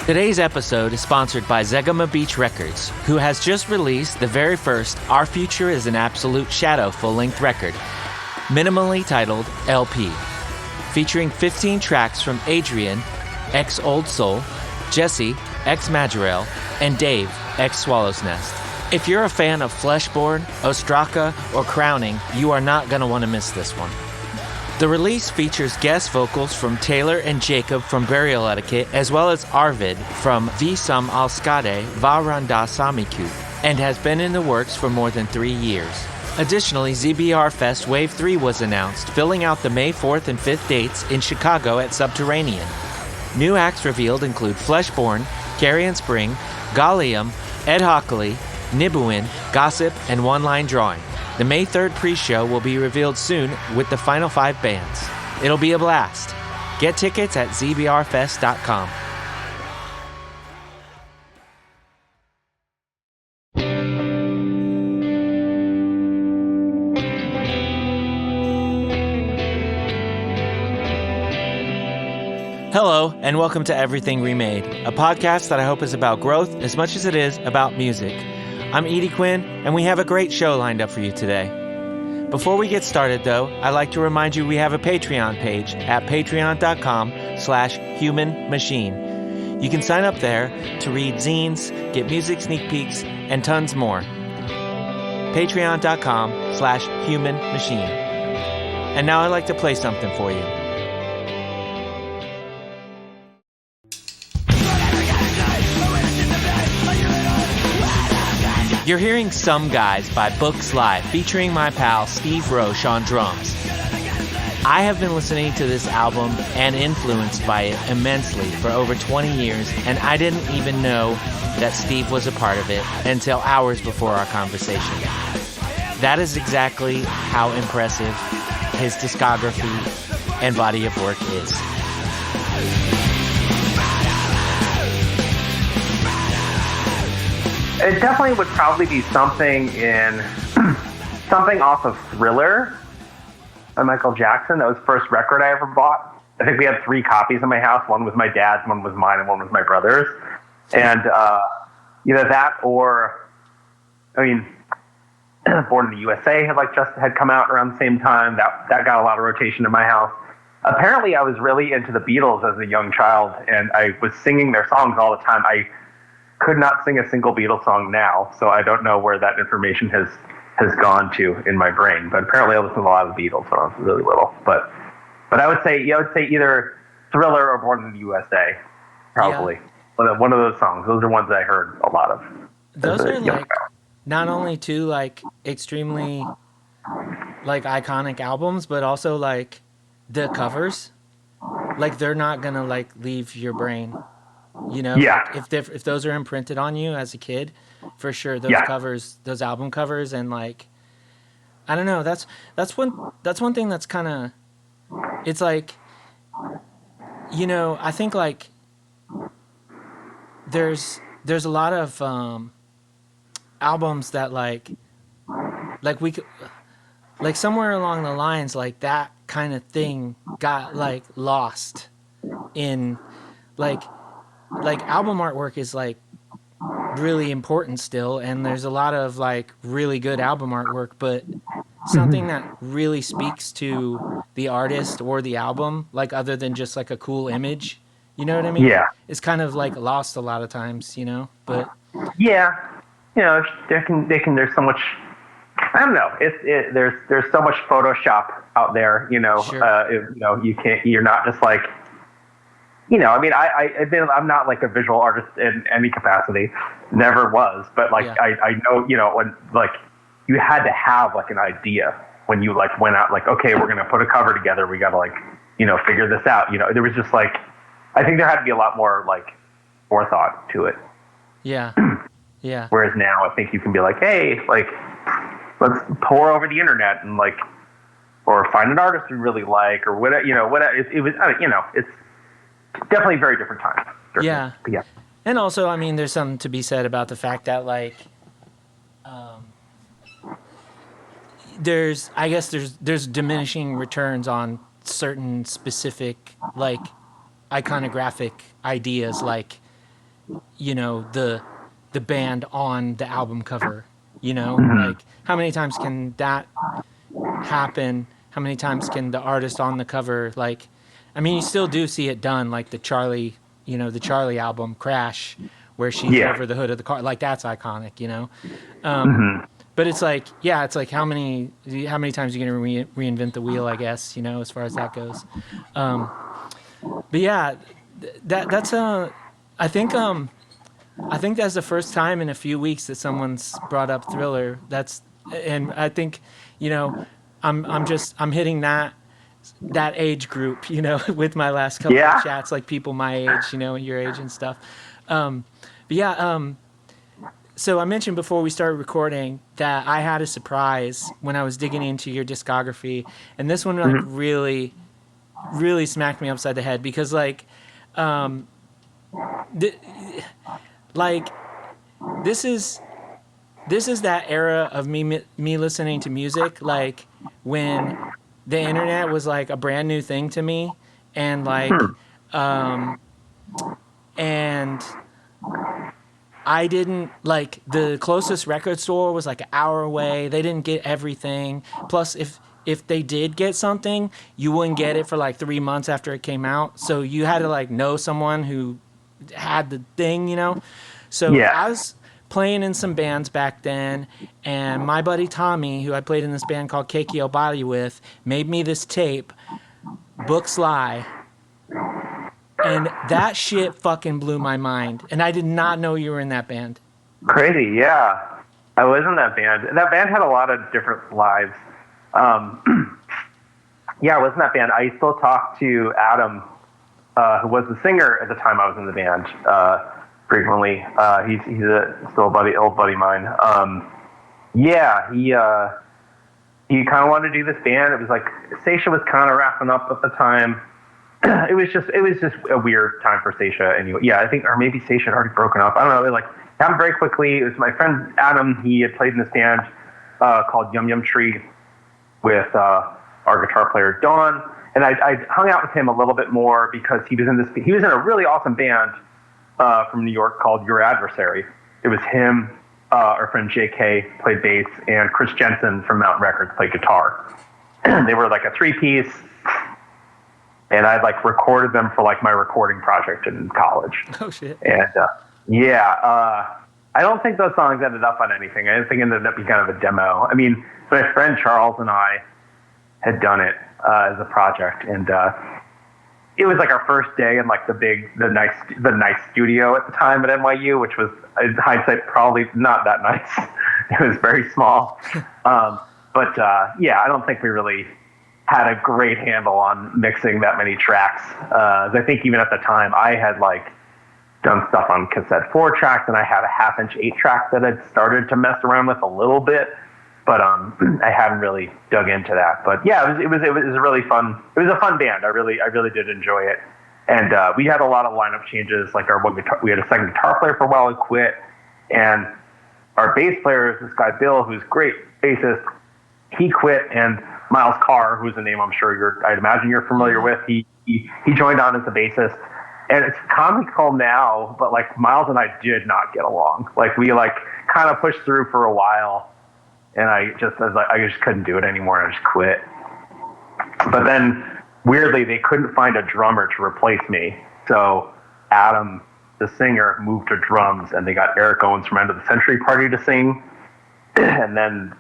Today's episode is sponsored by Zegama Beach Records, who has just released the very first Our Future is an Absolute Shadow full-length record, minimally titled LP, featuring 15 tracks from Adrian, ex Old Soul, Jesse, ex Majorel, and Dave, ex Swallow's Nest. If you're a fan of Fleshborn, Ostraka, or Crowning, you are not going to want to miss this one. The release features guest vocals from Taylor and Jacob from Burial Etiquette, as well as Arvid from Vi Som Alskade Va Randa Samiku, and has been in the works for more than 3 years. Additionally, ZBR Fest Wave 3 was announced, filling out the May 4th and 5th dates in Chicago at Subterranean. New acts revealed include Fleshborn, Carrion Spring, Gallium, Ed Hockley, Nibuin, Gossip, and One Line Drawing. The May 3rd pre-show will be revealed soon with the final 5 bands. It'll be a blast. Get tickets at zbrfest.com. Hello, and welcome to Everything Remade, a podcast that I hope is about growth as much as it is about music. I'm Edie Quinn, and we have a great show lined up for you today. Before we get started, though, I'd like to remind you we have a Patreon page at patreon.com/humanmachine. You can sign up there to read zines, get music sneak peeks, and tons more. Patreon.com/humanmachine. And now I'd like to play something for you. You're hearing Some Guys by Books Live, featuring my pal Steve Roche on drums. I have been listening to this album and influenced by it immensely for over 20 years, and I didn't even know that Steve was a part of it until hours before our conversation. That is exactly how impressive his discography and body of work is. It definitely would probably be something off of Thriller by Michael Jackson. That was the first record I ever bought. I think we had 3 copies in my house. One was my dad's, one was mine, and one was my brother's. And either that or, Born in the USA had come out around the same time. That got a lot of rotation in my house. Apparently, I was really into the Beatles as a young child, and I was singing their songs all the time. I could not sing a single Beatles song now, so I don't know where that information has gone to in my brain. But apparently I listened to a lot of the Beatles when I was really little. But I would say either Thriller or Born in the USA, probably. Yeah. One of those songs. Those are ones that I heard a lot of. Those are not only 2 extremely iconic albums, but also the covers. They're not gonna leave your brain. Yeah. If those are imprinted on you as a kid, for sure those covers, those album covers, and I don't know. That's one thing that's kind of, it's I think there's a lot of albums that we could somewhere along the lines that kind of thing got lost in album artwork is really important still, and there's a lot of really good album artwork, but something that really speaks to the artist or the album, other than just a cool image, you know what I mean? Yeah. It's kind of lost a lot of times, but yeah, there's so much, I don't know, there's so much Photoshop out there, Sure. You're not just I'm not a visual artist in any capacity, never was, but I know, when you had to have an idea when you went out, okay, we're going to put a cover together. We got to figure this out. There was just I think there had to be a lot more forethought to it. Yeah. Yeah. Whereas now I think you can be hey, let's pour over the internet and or find an artist we really like or whatever, whatever. It was, it's definitely a very different time. Yeah. Yeah. And also, there's something to be said about the fact that there's diminishing returns on certain specific iconographic ideas the band on the album cover, Mhm. like how many times can that happen? How many times can the artist on the cover, like, I mean, you still do see it done, like the Charlie album Crash, where she's Yeah. over the hood of the car, like that's iconic. Hmm. But it's like, yeah, it's like how many times are you gonna reinvent the wheel, I guess, as far as that goes. But yeah, that's I think I think that's the first time in a few weeks that someone's brought up Thriller. And I think, you know, I'm hitting that age group, with my last couple of Yeah. chats, like people my age, and your age and stuff. But yeah, so I mentioned before we started recording that I had a surprise when I was digging into your discography, and this one like Hmm. really, really smacked me upside the head because th- like this is that era of me listening to music, like when the internet was like a brand new thing to me, and like Hmm. and I didn't, like, the closest record store was like an hour away. They didn't get everything. Plus, if they did get something, you wouldn't get it for like 3 months after it came out. So you had to like know someone who had the thing. So Yeah. I was playing in some bands back then, and my buddy Tommy, who I played in this band called Keiki Body with, made me this tape, Books Lie, and that shit fucking blew my mind. And I did not know you were in that band. Crazy. Yeah. I was in that band. And that band had a lot of different lives. Um, yeah, I was in that band. I still talk to Adam, who was the singer at the time I was in the band, frequently. He's still a old buddy of mine. Yeah, he kind of wanted to do this band. It was like Saetia was kind of wrapping up at the time. It was just a weird time for Saetia. Anyway, yeah, I think, or maybe Saetia had already broken up. I don't know. It happened very quickly. It was my friend Adam. He had played in this band called Yum Yum Tree with our guitar player Don, and I hung out with him a little bit more because he was in a really awesome band from New York called Your Adversary. It was him, our friend JK played bass, and Chris Jensen from Mountain Records played guitar. They were like a three-piece, and I like recorded them for like my recording project in college. Oh shit. And I don't think those songs ended up on anything. I think it ended up being kind of a demo. I mean, my friend Charles and I had done it as a project, and it was like our first day in like the nice studio at the time at NYU, which was in hindsight probably not that nice. It was very small, but yeah, I don't think we really had a great handle on mixing that many tracks. I think even at the time I had like done stuff on cassette 4 tracks, and I had a 1/2-inch 8-track that I'd started to mess around with a little bit, but I hadn't really dug into that. But yeah, it was a really fun. It was a fun band. I really did enjoy it, and we had a lot of lineup changes. Like we had a second guitar player for a while who quit, and our bass player is this guy Bill, who's a great bassist. He quit, and Miles Carr, who's a name I'm sure I'd imagine you're familiar with, he joined on as the bassist. And it's comical now, but like Miles and I did not get along. Like we like kind of pushed through for a while, and I just couldn't do it anymore, and I just quit. But then weirdly, they couldn't find a drummer to replace me, so Adam, the singer, moved to drums, and they got Eric Owens from End of the Century Party to sing, and then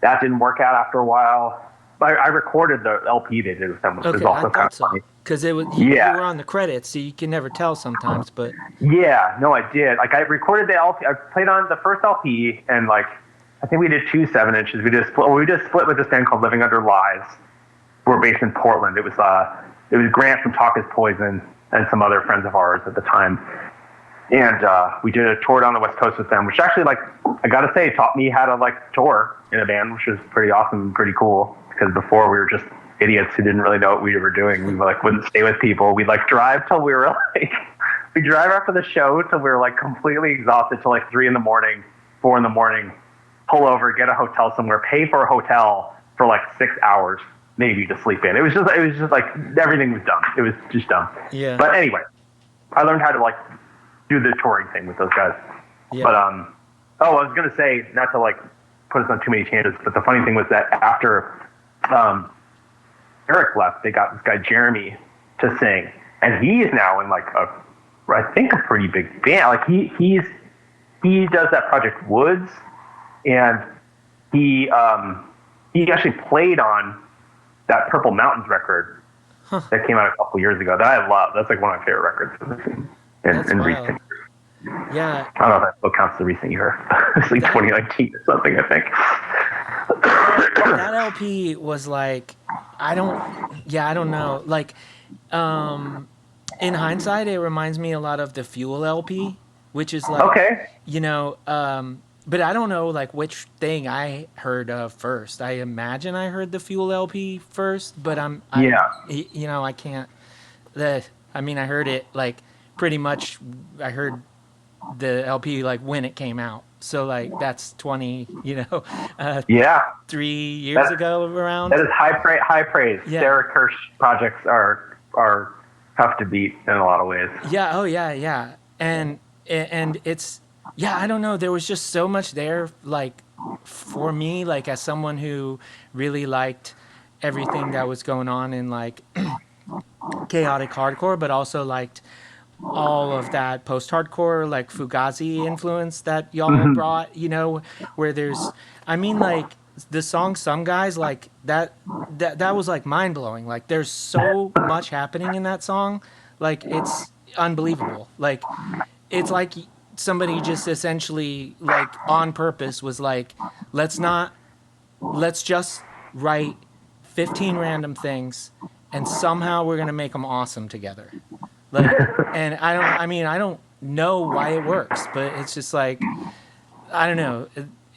that didn't work out after a while. I recorded the LP they did with them, which was also kind of funny. Because you were on the credits, so you can never tell sometimes. But yeah, no, I did. Like I recorded the LP. I played on the first LP, and like I think we did 2 7-inches. We just split with this band called Living Under Lies. We're based in Portland. It was Grant from Talk Is Poison and some other friends of ours at the time. And we did a tour down the West Coast with them, which actually, like, I gotta say, taught me how to like tour in a band, which was pretty awesome and pretty cool. Because before we were just idiots who didn't really know what we were doing. We like wouldn't stay with people. We'd like drive till we were like, we drive after the show till we were like completely exhausted till like 3 a.m, 4 a.m, pull over, get a hotel somewhere, pay for a hotel for like 6 hours maybe to sleep in. It was just like everything was dumb. It was just dumb. Yeah. But anyway, I learned how to like do the touring thing with those guys. Yeah. But I was gonna say, not to like put us on too many tangents, but the funny thing was that after Eric left, they got this guy Jeremy to sing, and he is now in like I think a pretty big band. Like he does that Project Woods, and he actually played on that Purple Mountains record that came out a couple years ago that I love. That's like one of my favorite records in recent years. Yeah. I don't know if that still counts as a recent year. It's like 2019 or something, I think. That LP was like, I don't know. Like, in hindsight, it reminds me a lot of the Fuel LP, which is like, okay. But I don't know like which thing I heard of first. I imagine I heard the Fuel LP first, but I can't. I heard it like pretty much. I heard the LP like when it came out. So like that's 20, 3 years ago around. That is high praise. Yeah. Derek Kirsch projects are tough to beat in a lot of ways. Yeah. Oh yeah. Yeah. And it's, I don't know. There was just so much there, like for me, like as someone who really liked everything that was going on in like chaotic hardcore, but also liked all of that post-hardcore, like Fugazi influence that y'all brought, where there's, like the song Some Guys, like that was like mind-blowing. Like there's so much happening in that song. Like it's unbelievable. Like it's like somebody just essentially like on purpose was like, let's just write 15 random things and somehow we're going to make them awesome together. Like, and I don't know why it works, but it's just like, I don't know.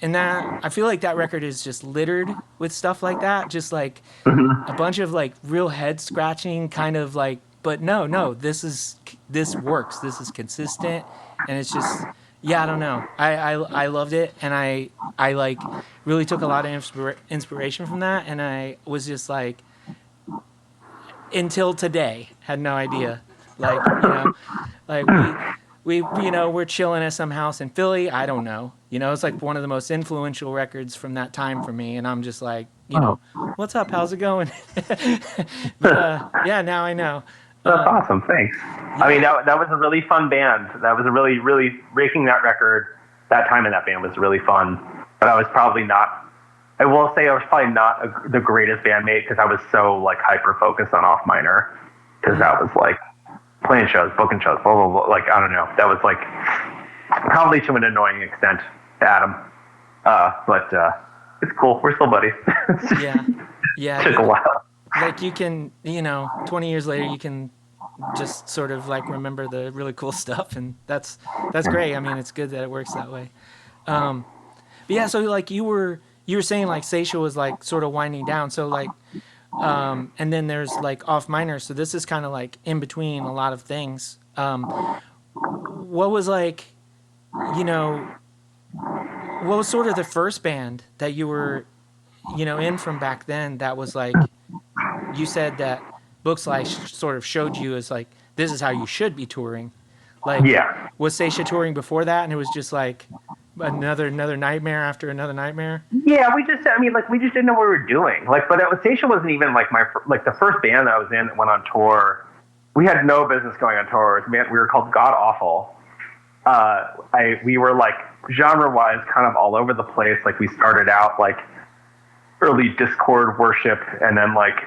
And that, I feel like that record is just littered with stuff like that. Just like a bunch of like real head scratching kind of like, but no, this works. This is consistent. And it's just, I don't know. I loved it. And I like really took a lot of inspiration from that. And I was just like, until today, had no idea. Like, we're chilling at some house in Philly. I don't know. It's like one of the most influential records from that time for me. And I'm just like, what's up? How's it going? But, now I know. That's awesome. Thanks. Yeah. I mean, that was a really fun band. That was a really, really making that record. That time in that band was really fun. But I was probably not. I will say I was probably not the greatest bandmate because I was so like hyper focused on Off Minor because that was like playing shows, booking shows, blah blah blah. Like I don't know. That was like probably to an annoying extent to Adam. But it's cool. We're still buddies. Yeah. Took a while. Like you can, 20 years later, you can just sort of like remember the really cool stuff, and that's great. I mean, it's good that it works that way. But yeah, so like you were saying like Saetia was like sort of winding down, so like, and then there's like Off Minor, so this is kind of like in between a lot of things. What was like, what was sort of the first band that you were, in from back then that was like, you said that Bookslash sort of showed you as like, this is how you should be touring. Like, was Saetia touring before that, and it was just like another nightmare after another nightmare? Yeah, we just didn't know what we were doing. Like, but Saetia wasn't even like the first band that I was in that went on tour. We had no business going on tour. We were called God Awful. We were like genre-wise kind of all over the place. Like we started out like early Discord worship, and then like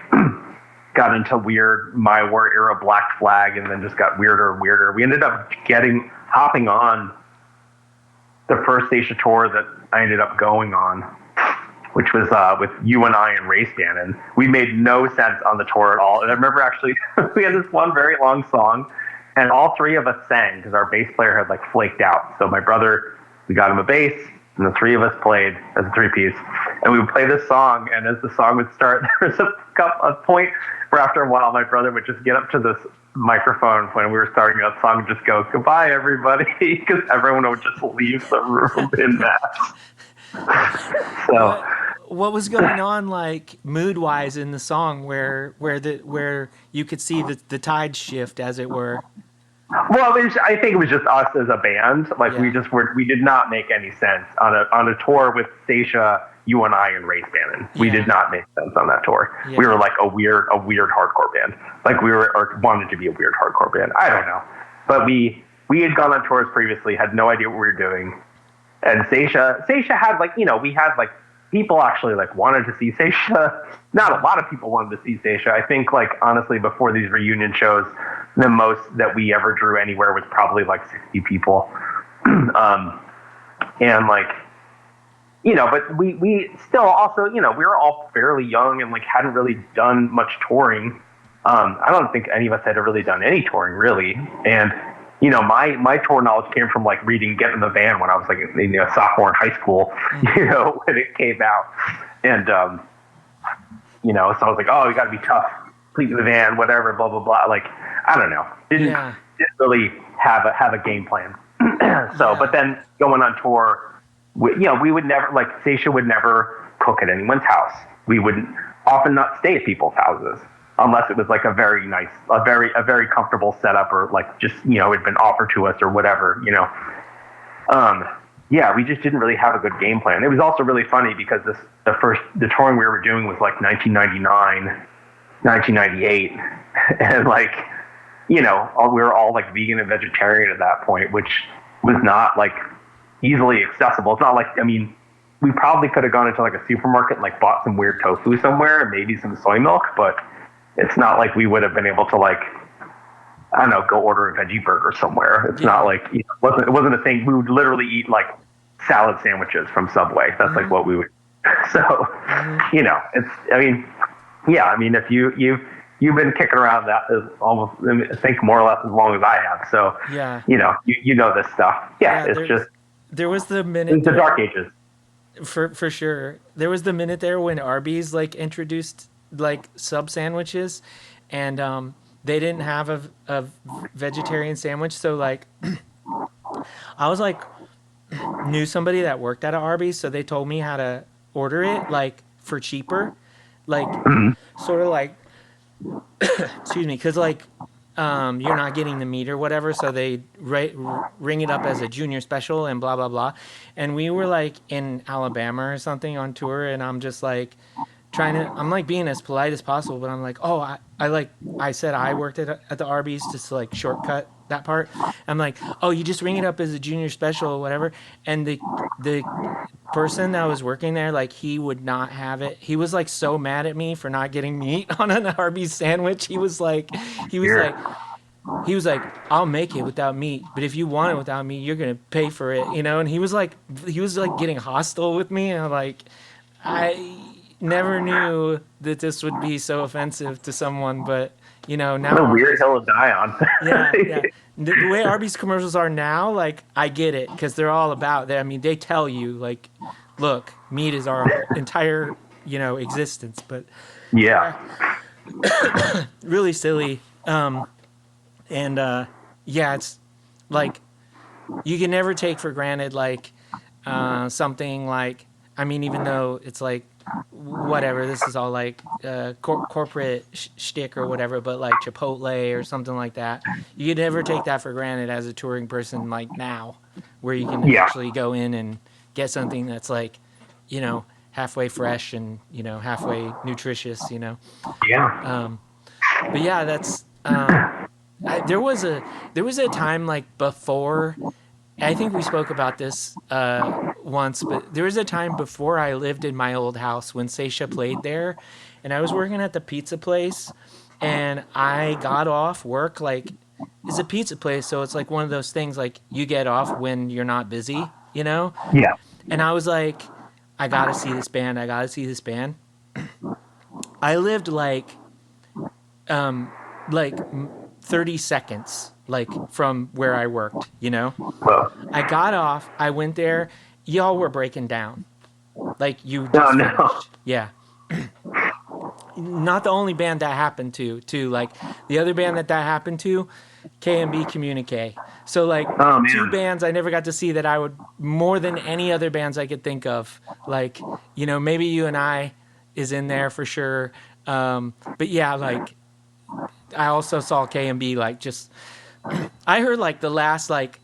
got into weird My War era Black Flag, and then just got weirder and weirder. We ended up hopping on the first Saetia tour that I ended up going on, which was with you and I and Ray Stannon. We made no sense on the tour at all. And I remember actually we had this one very long song, and all three of us sang because our bass player had like flaked out. So my brother, we got him a bass, and the three of us played as a three-piece. And we would play this song, and as the song would start, there was a point where after a while my brother would just get up to this microphone when we were starting that song and just go, "Goodbye, everybody," because everyone would just leave the room in mass. So, what was going on, like mood-wise, in the song where you could see the tide shift, as it were? Well, I think it was just us as a band. Like we did not make any sense on a tour with Saetia, you and I, and Ray Bannon. We did not make sense on that tour. Yeah. We were like a weird hardcore band. Like we were, or wanted to be a weird hardcore band. I don't know, but we had gone on tours previously, had no idea what we were doing, and Saetia had like, we had like people actually like wanted to see Saetia. Not a lot of people wanted to see Saetia. I think like honestly before these reunion shows, the most that we ever drew anywhere was probably like 60 people. And like, but we still also, we were all fairly young and like hadn't really done much touring. I don't think any of us had really done any touring really. And, my tour knowledge came from like reading Get in the Van when I was like a sophomore in high school, when it came out. And, so I was like, oh, you got to be tough, sleep in the van, whatever, blah, blah, blah. Like, I don't know. Didn't really have a game plan. But then going on tour, we would never, like, Saetia would never cook at anyone's house. We would often not stay at people's houses unless it was like a very nice, a very comfortable setup, or like just, it had been offered to us or whatever, we just didn't really have a good game plan. It was also really funny because the touring we were doing was like 1999, 1998. And like, we were all like vegan and vegetarian at that point, which was not like easily accessible. It's not like, we probably could have gone into like a supermarket and like bought some weird tofu somewhere and maybe some soy milk, but it's not like we would have been able to like, I don't know, go order a veggie burger somewhere. It's not like, it wasn't a thing. We would literally eat like salad sandwiches from Subway. That's like what we would. So, it's, if you've been kicking around that is almost, I think, more or less as long as I have. So, you know this stuff. It's just, there was the minute, it's the dark ages. For sure. There was the minute there when Arby's like introduced like sub sandwiches, and they didn't have a vegetarian sandwich. So like, I was like, knew somebody that worked at an Arby's, so they told me how to order it like for cheaper, like sort of like, excuse me, because like you're not getting the meat or whatever, so they ring it up as a junior special and blah blah blah. And we were like in Alabama or something on tour, and I'm just like I'm like being as polite as possible, but I'm like, oh, I said I worked at the Arby's just to like shortcut that part. I'm like, oh, you just ring it up as a junior special or whatever. And the person that was working there, like, he would not have it. He was like so mad at me for not getting meat on an Arby's sandwich. He was like, I'll make it without meat, but if you want it without meat, you're gonna pay for it, And he was like getting hostile with me, and I'm like, I never knew that this would be so offensive to someone, but now what a weird hill to die on. yeah. The way Arby's commercials are now, like, I get it, because they're all about that. They tell you, like, look, meat is our entire, existence, but really silly. It's like, you can never take for granted, like, something like, even though it's like, whatever, this is all like corporate shtick or whatever, but like Chipotle or something like that, you could never take that for granted as a touring person, like now, where you can actually go in and get something that's like, halfway fresh and, halfway nutritious, Yeah. But yeah, that's, there was a time like before, I think we spoke about this once, but there was a time before I lived in my old house when Saetia played there, and I was working at the pizza place, and I got off work, like, it's a pizza place, so it's like one of those things, like, you get off when you're not busy, Yeah. And I was like, I gotta see this band. I lived like 30 seconds, like, from where I worked, Well, I got off, I went there, y'all were breaking down. Like, you just finished. Yeah. Not the only band that happened to, like, the other band that happened to, K&B Communique. So, like, two bands I never got to see that I would, more than any other bands I could think of. Like, maybe You and I is in there for sure. But yeah, like, I also saw K&B, like, just I heard like the last like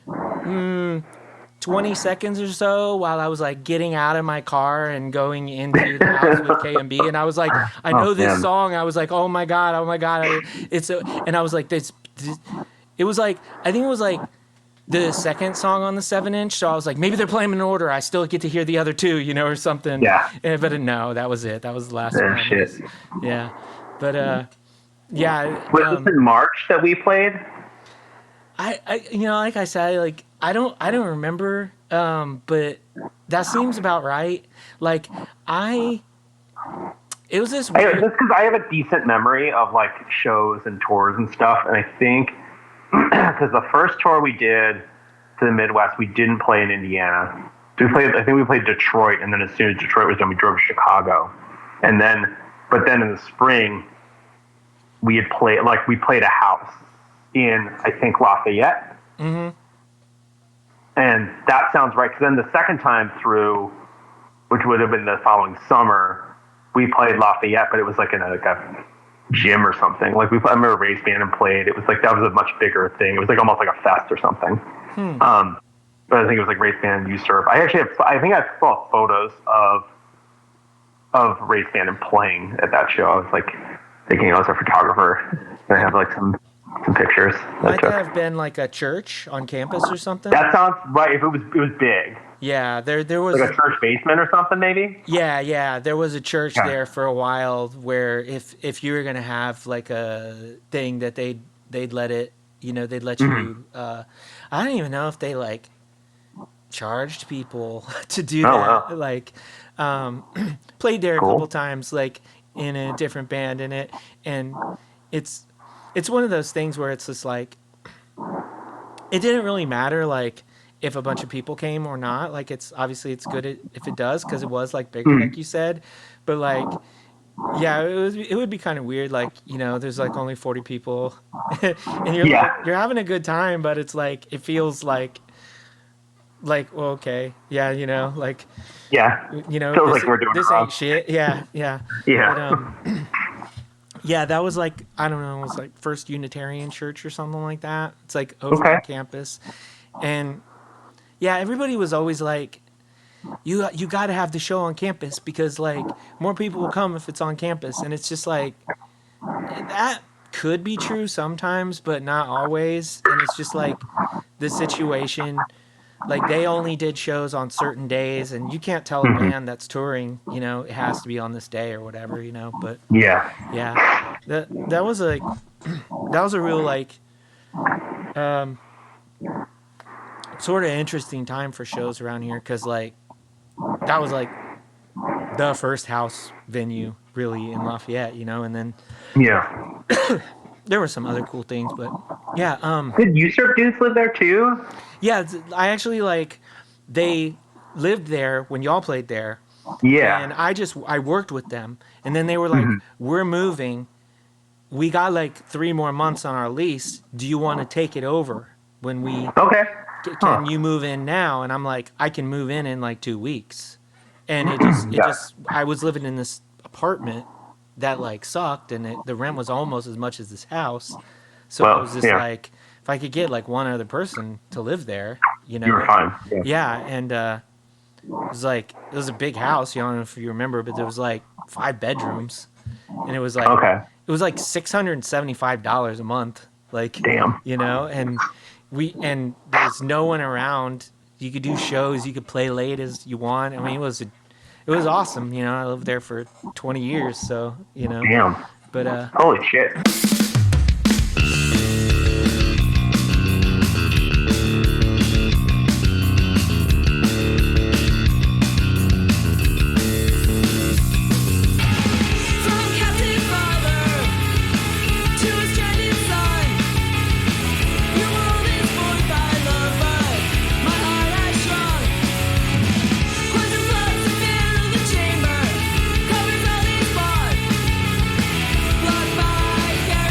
20 seconds or so while I was like getting out of my car and going into the house with KMB, and I was like, I know this man. song. I was like, oh my god, it's so, and I was like, this. It was like, I think it was like the second song on the 7-inch. So I was like, maybe they're playing them in order. I still get to hear the other two, you know, or something. Yeah. But no, that was it. That was the last Yeah, one. shit. Yeah. But yeah. Was this in March that we played? I you know, like I said, like I don't remember, but that seems about right. Like it was this weird. Just because I have a decent memory of like shows and tours and stuff, and I think because the first tour we did to the Midwest, we didn't play in Indiana. I think we played Detroit, and then as soon as Detroit was done, we drove to Chicago, but then in the spring, we played a house in, I think, Lafayette. Mm-hmm. And that sounds right. Because then the second time through, which would have been the following summer, we played Lafayette, but it was like in a gym or something. Like I remember Race Band and played. It was like, that was a much bigger thing. It was like almost like a fest or something. But I think it was like Race Band and U-Surf. I think I saw photos of Race Band and playing at that show. I was like thinking I was a photographer, and I have like some pictures. Might that have been like a church on campus or something? That sounds right. If it was big. Yeah, there was like a church basement or something, maybe. Yeah, there was a church there for a while where if you were gonna have like a thing that they'd let it, you know, they'd let you. I don't even know if they like charged people to do that. Wow. Like, played there a couple times, like in a different band in it, and it's one of those things where it's just like it didn't really matter like if a bunch of people came or not. Like it's good if it does, because it was like bigger, like you said, but like yeah, it would be kind of weird, like, you know, there's like only 40 people and you're like, you're having a good time, but it's like it feels like well, okay, yeah, you know, like you know, feels like we're doing this wrong. ain't shit. Yeah. But, yeah, that was like, I don't know, it was like First Unitarian Church or something like that. It's like over on campus. And yeah, everybody was always like, you got to have the show on campus because like more people will come if it's on campus. And it's just like, that could be true sometimes, but not always. And it's just like the situation, like they only did shows on certain days, and you can't tell a band that's touring, you know, it has to be on this day or whatever, you know. But yeah, that was a real like sort of interesting time for shows around here, because like that was like the first house venue really in Lafayette, you know. And then there were some other cool things, but yeah. Did U-Surf dudes live there too? Yeah, I actually like they lived there when y'all played there. Yeah. And I worked with them, and then they were like, "We're moving. We got like 3 more months on our lease. Do you want to take it over when we? Okay. Can you move in now?" And I'm like, "I can move in like 2 weeks." And I was living in this apartment that like sucked, and the rent was almost as much as this house. So it was just like, if I could get like one other person to live there, you know. You were fine. Yeah, and it was a big house. You don't know if you remember, but there was like 5 bedrooms, and it was like it was like $675 a month. Like, damn, you know, and there's no one around. You could do shows, you could play late as you want. I mean, it was awesome. You know, I lived there for 20 years, so you know. Damn. But holy shit. Blood by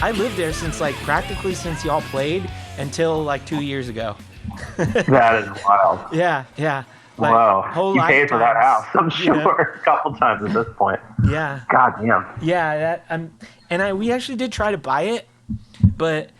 I lived there since like practically since y'all played until like 2 years ago. That is wild. Yeah. Like, Wow. whole You paid for that lifetimes, house, I'm you know? sure, a couple times at this point. Yeah. God damn. Yeah, we actually did try to buy it, but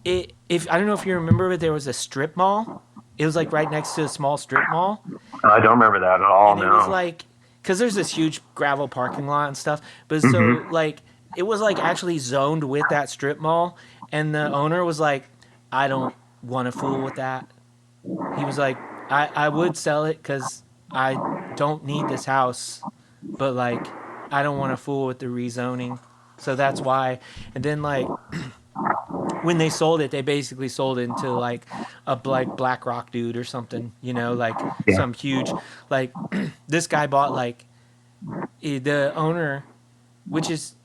if I don't know if you remember, but there was a strip mall. It was like right next to a small strip mall, I don't remember that at all, and it no. was like, because there's this huge gravel parking lot and stuff, but so Mm-hmm. like it was like actually zoned with that strip mall, and the owner was like, I don't want to fool with that. He was like, I would sell it because I don't need this house, but like I don't want to fool with the rezoning, so that's why. And then like when they sold it, they basically sold it into like a like BlackRock dude or something, you know, like Yeah. some huge like this guy bought like the owner, which is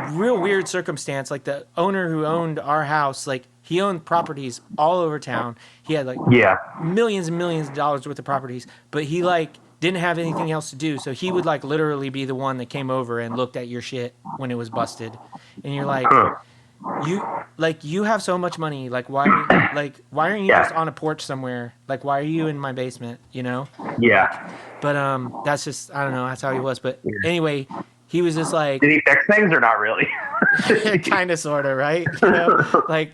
real weird circumstance. Like the owner who owned our house, like he owned properties all over town. He had like Yeah. millions and millions of dollars worth of properties, but he like didn't have anything else to do. So he would like literally be the one that came over and looked at your shit when it was busted. And you're like, Huh. you have so much money. Like why aren't you just Yeah. on a porch somewhere? Like why are you in my basement, you know? Yeah. But that's just I don't know, that's how he was. But anyway, he was just like Did he fix things or not really? kind of sort of, right? You know, like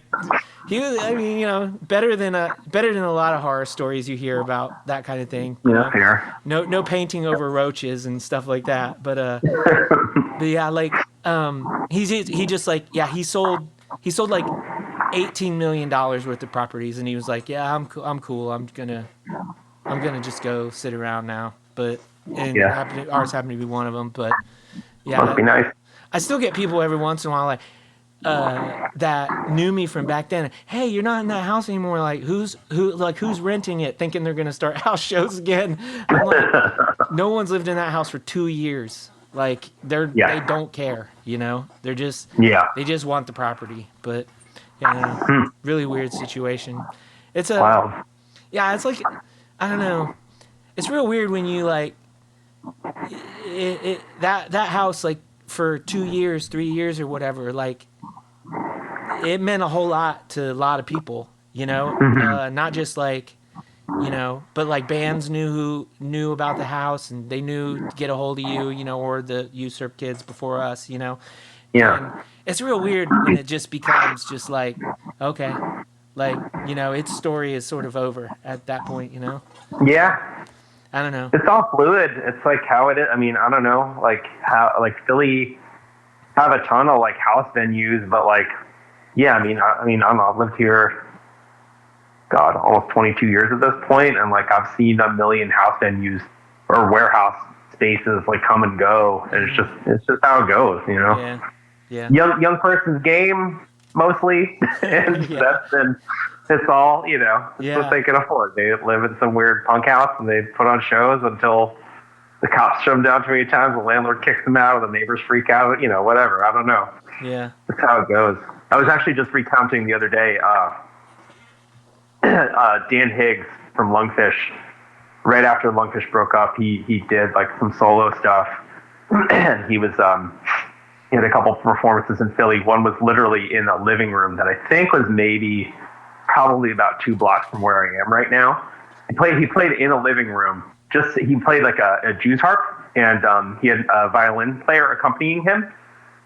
he was. I mean, you know, better than a lot of horror stories you hear about that kind of thing. You know? Fair. No painting over roaches and stuff like that. But yeah, like he just like yeah he sold like $18 million worth of properties, and he was like, yeah, I'm cool. I'm gonna just go sit around now. But and Yeah. ours happened to be one of them. But Must be yeah, nice. I still get people every once in a while like that knew me from back then. Hey, you're not in that house anymore. Like who's renting it, thinking they're gonna start house shows again. I'm like, no one's lived in that house for 2 years. Like they don't care, you know. They're just Yeah. they just want the property. But yeah, really weird situation. It's Wow. it's like I don't know. It's real weird when you like that house like for 2 years, 3 years or whatever, like it meant a whole lot to a lot of people, you know, not just like, you know, but like bands knew about the house and they knew to get a hold of you, you know, or the usurp kids before us, you know. Yeah. And it's real weird when it just becomes just like, okay, like, you know, its story is sort of over at that point, you know. Yeah. I don't know. It's all fluid. It's like how it is. I mean, I don't know, like how like Philly have a ton of like house venues, but like, yeah, I mean, I don't know. I've lived here, God, almost 22 years at this point, and like I've seen a million house venues or warehouse spaces like come and go, and it's just how it goes, you know. Yeah. Young person's game mostly, and it's all, you know, it's what they can afford. They live in some weird punk house and they put on shows until the cops shut them down too many times, the landlord kicks them out, or the neighbors freak out, you know, whatever. I don't know. Yeah. That's how it goes. I was actually just recounting the other day, Dan Higgs from Lungfish, right after Lungfish broke up, he did like some solo stuff. And he was, he had a couple performances in Philly. One was literally in a living room that I think was probably about 2 blocks from where I am right now. He played in a living room. He played like a Jew's harp, and he had a violin player accompanying him.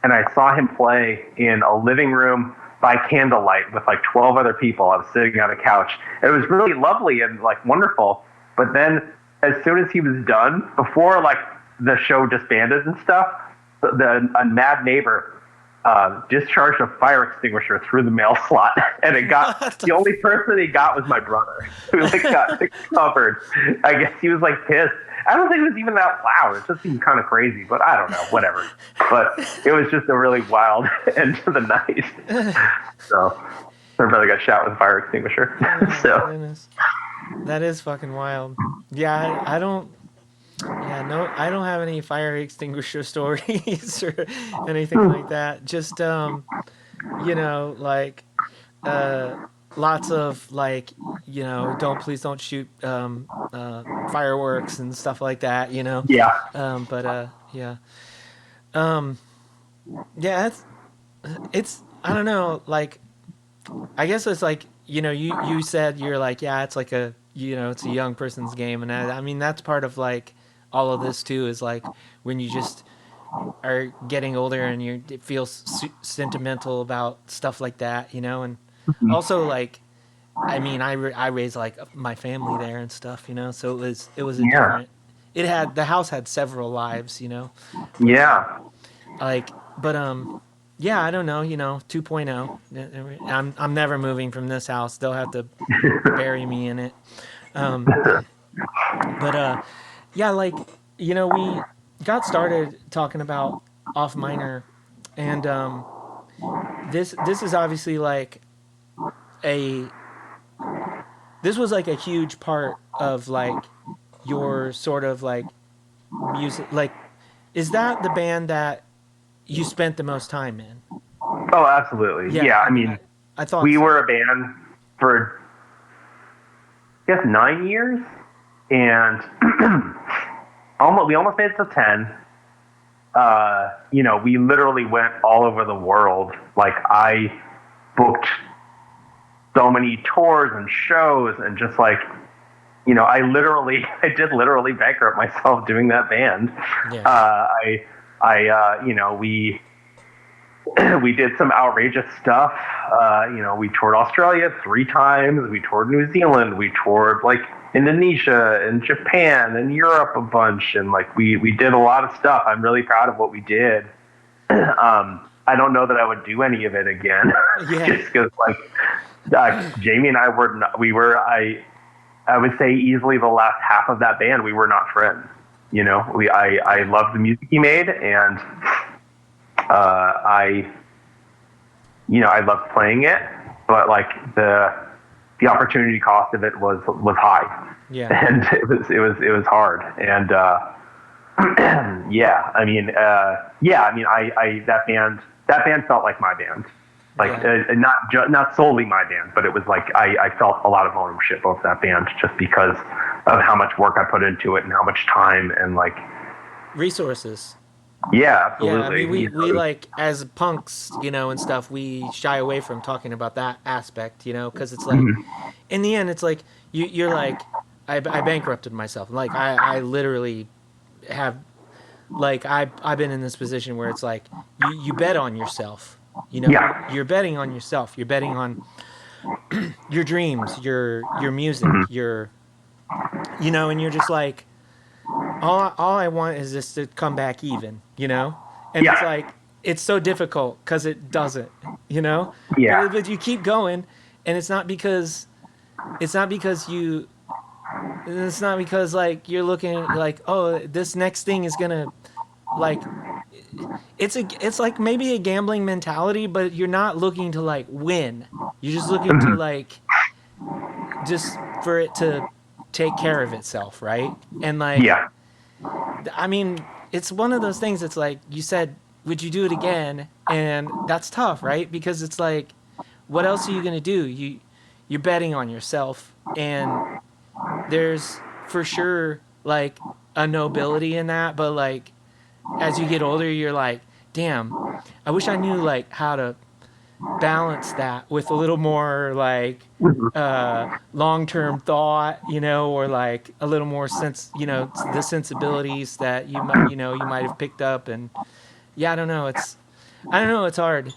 And I saw him play in a living room by candlelight with like 12 other people. I was sitting on a couch. It was really lovely and like wonderful. But then as soon as he was done, before like the show disbanded and stuff, a mad neighbor discharged a fire extinguisher through the mail slot, and it got the only person he got was my brother, who like got covered. I guess he was like pissed. I don't think it was even that loud. It just seemed kind of crazy, but I don't know, whatever. But it was just a really wild end to the night. So my brother got shot with a fire extinguisher. So goodness. That is fucking wild. Yeah, I don't. Yeah, no, I don't have any fire extinguisher stories or anything like that. Just you know, like lots of like, you know, please don't shoot fireworks and stuff like that, you know. yeah. Yeah. Yeah, it's I don't know, like, I guess it's like, you said you're like, yeah, it's like it's a young person's game. And I mean, that's part of like all of this too, is like when you just are getting older and it feels sentimental about stuff like that, and also like, I mean, I raised like my family there and stuff, so it was a Yeah. different, the house had several lives, but, Yeah. like, but, yeah, I don't know, 2.0. I'm never moving from this house. They'll have to bury me in it. Um, but yeah, like, we got started talking about off minor, and this is obviously like a this was like a huge part of like your sort of like music. Like, is that the band that you spent the most time in? Oh, absolutely. Yeah, Yeah. I mean, I thought we so. were a band for, I guess, 9 years, and we almost made it to 10. We literally went all over the world. Like, I booked so many tours and shows, and just like, I did literally bankrupt myself doing that band. Yeah. We we did some outrageous stuff. We toured Australia 3 times. We toured New Zealand. We toured like Indonesia and Japan and Europe a bunch. And like we did a lot of stuff. I'm really proud of what we did. I don't know that I would do any of it again. Yeah. Just because Jamie and I I would say easily the last half of that band, we were not friends. I loved the music he made, and I loved playing it, but like the opportunity cost of it was high. Yeah. And it was hard. And yeah, I mean, that band felt like my band. Like, not solely my band, but it was like I felt a lot of ownership of that band just because of how much work I put into it and how much time and like Resources. Yeah, absolutely. Yeah, I mean, we like, as punks, and stuff, we shy away from talking about that aspect, because it's like, in the end, it's like, you're like, I bankrupted myself. Like, I literally have, like, I've been in this position where it's like, you bet on yourself, Yeah. you're betting on yourself. You're betting on your dreams, your music, your, and you're just like, all I want is this to come back even, and it's like, it's so difficult because it doesn't, Yeah. but you keep going, and it's not because like you're looking like, oh, this next thing is gonna, like, it's like maybe a gambling mentality, but you're not looking to like win. You're just looking to like, just for it to take care of itself, right? And like, Yeah. I mean, it's one of those things. It's like you said, would you do it again? And that's tough, right? Because it's like, what else are you gonna do? You're betting on yourself, and there's for sure like a nobility in that. But like, as you get older, you're like, damn, I wish I knew like how to balance that with a little more like long-term thought, or like a little more sense, the sensibilities that you might have picked up. And yeah, I don't know, it's hard.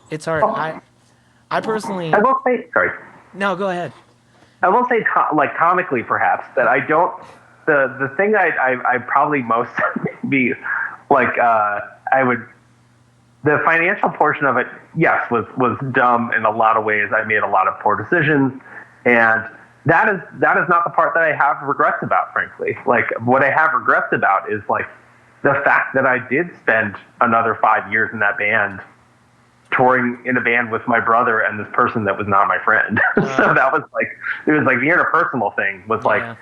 I personally, I will say, sorry. no, go ahead. I will say, like, comically, perhaps, that I don't. The thing I probably most be like, I would. The financial portion of it, yes, was dumb in a lot of ways. I made a lot of poor decisions, and that is not the part that I have regrets about, frankly. Like, what I have regrets about is like the fact that I did spend another 5 years in that band, touring in a band with my brother and this person that was not my friend. So that was like, it was like the interpersonal thing was like,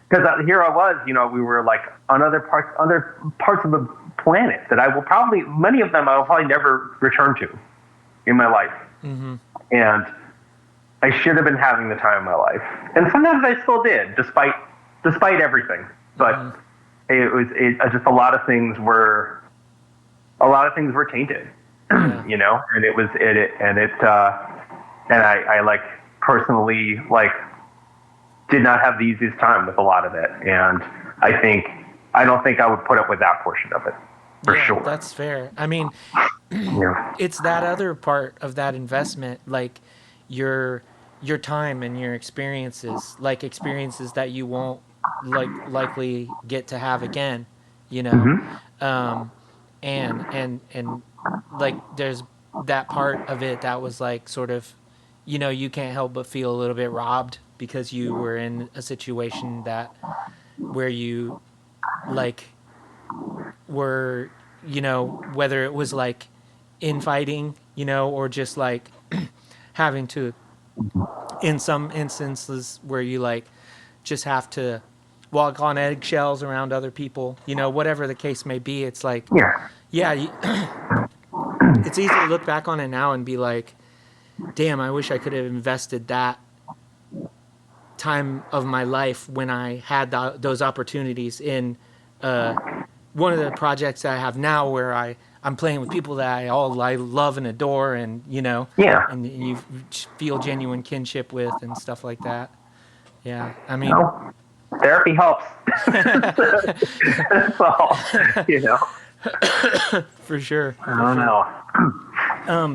because here I was, we were like on other parts of the planet that many of them I will probably never return to in my life. Mm-hmm. And I should have been having the time of my life. And sometimes I still did, despite everything. But it was just a lot of things were tainted. you know, and I like personally like did not have the easiest time with a lot of it, and I don't think I would put up with that portion of it for sure. That's fair. I mean, Yeah. it's that other part of that investment, like your time and your experiences, like experiences that you won't likely get to have again, you know. Mm-hmm. And like there's that part of it that was like sort of, you know, you can't help but feel a little bit robbed because you were in a situation that where you like were, you know, whether it was like infighting, you know, or just like having to, in some instances where you like just have to walk on eggshells around other people, you know, whatever the case may be. It's like, Yeah. yeah, it's easy to look back on it now and be like, damn, I wish I could have invested that time of my life when I had those opportunities in one of the projects that I have now where I'm playing with people that I love and adore, and, you know, Yeah. and you feel genuine kinship with and stuff like that. Yeah. I mean, No, therapy helps. That's all. You know. for sure. I don't know.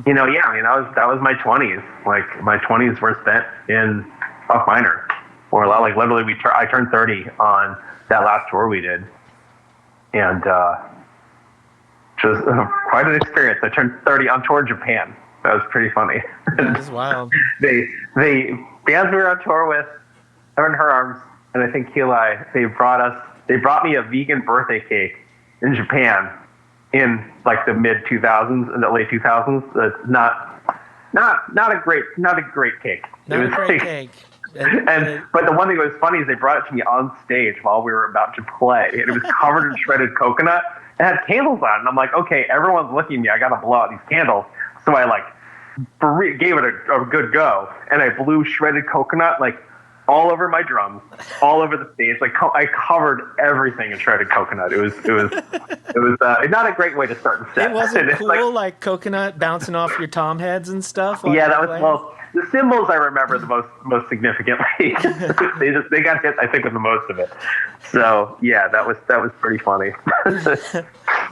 You know, yeah. I mean, that was my 20s. Like my 20s were spent in F minor, or like literally I turned 30 on that last tour we did, and which was quite an experience. I turned 30 on tour in Japan. That was pretty funny. That is wild. They bands we were on tour with, Heaven Her Arms, and I think Kili, they brought me a vegan birthday cake in Japan in like the mid 2000s and the late 2000s. It's not a great cake. Not it a was great like, cake. But the one thing that was funny is they brought it to me on stage while we were about to play, and it was covered in shredded coconut. It had candles on it, and I'm like, okay, everyone's looking at me. I got to blow out these candles. So I like gave it a good go, and I blew shredded coconut like all over my drums, all over the stage. Like I covered everything in shredded coconut. It was not a great way to start the set. It wasn't cool, like coconut bouncing off your tom heads and stuff. Yeah, that was well. The cymbals I remember the most significantly. they got hit, I think, with the most of it. So yeah, that was pretty funny.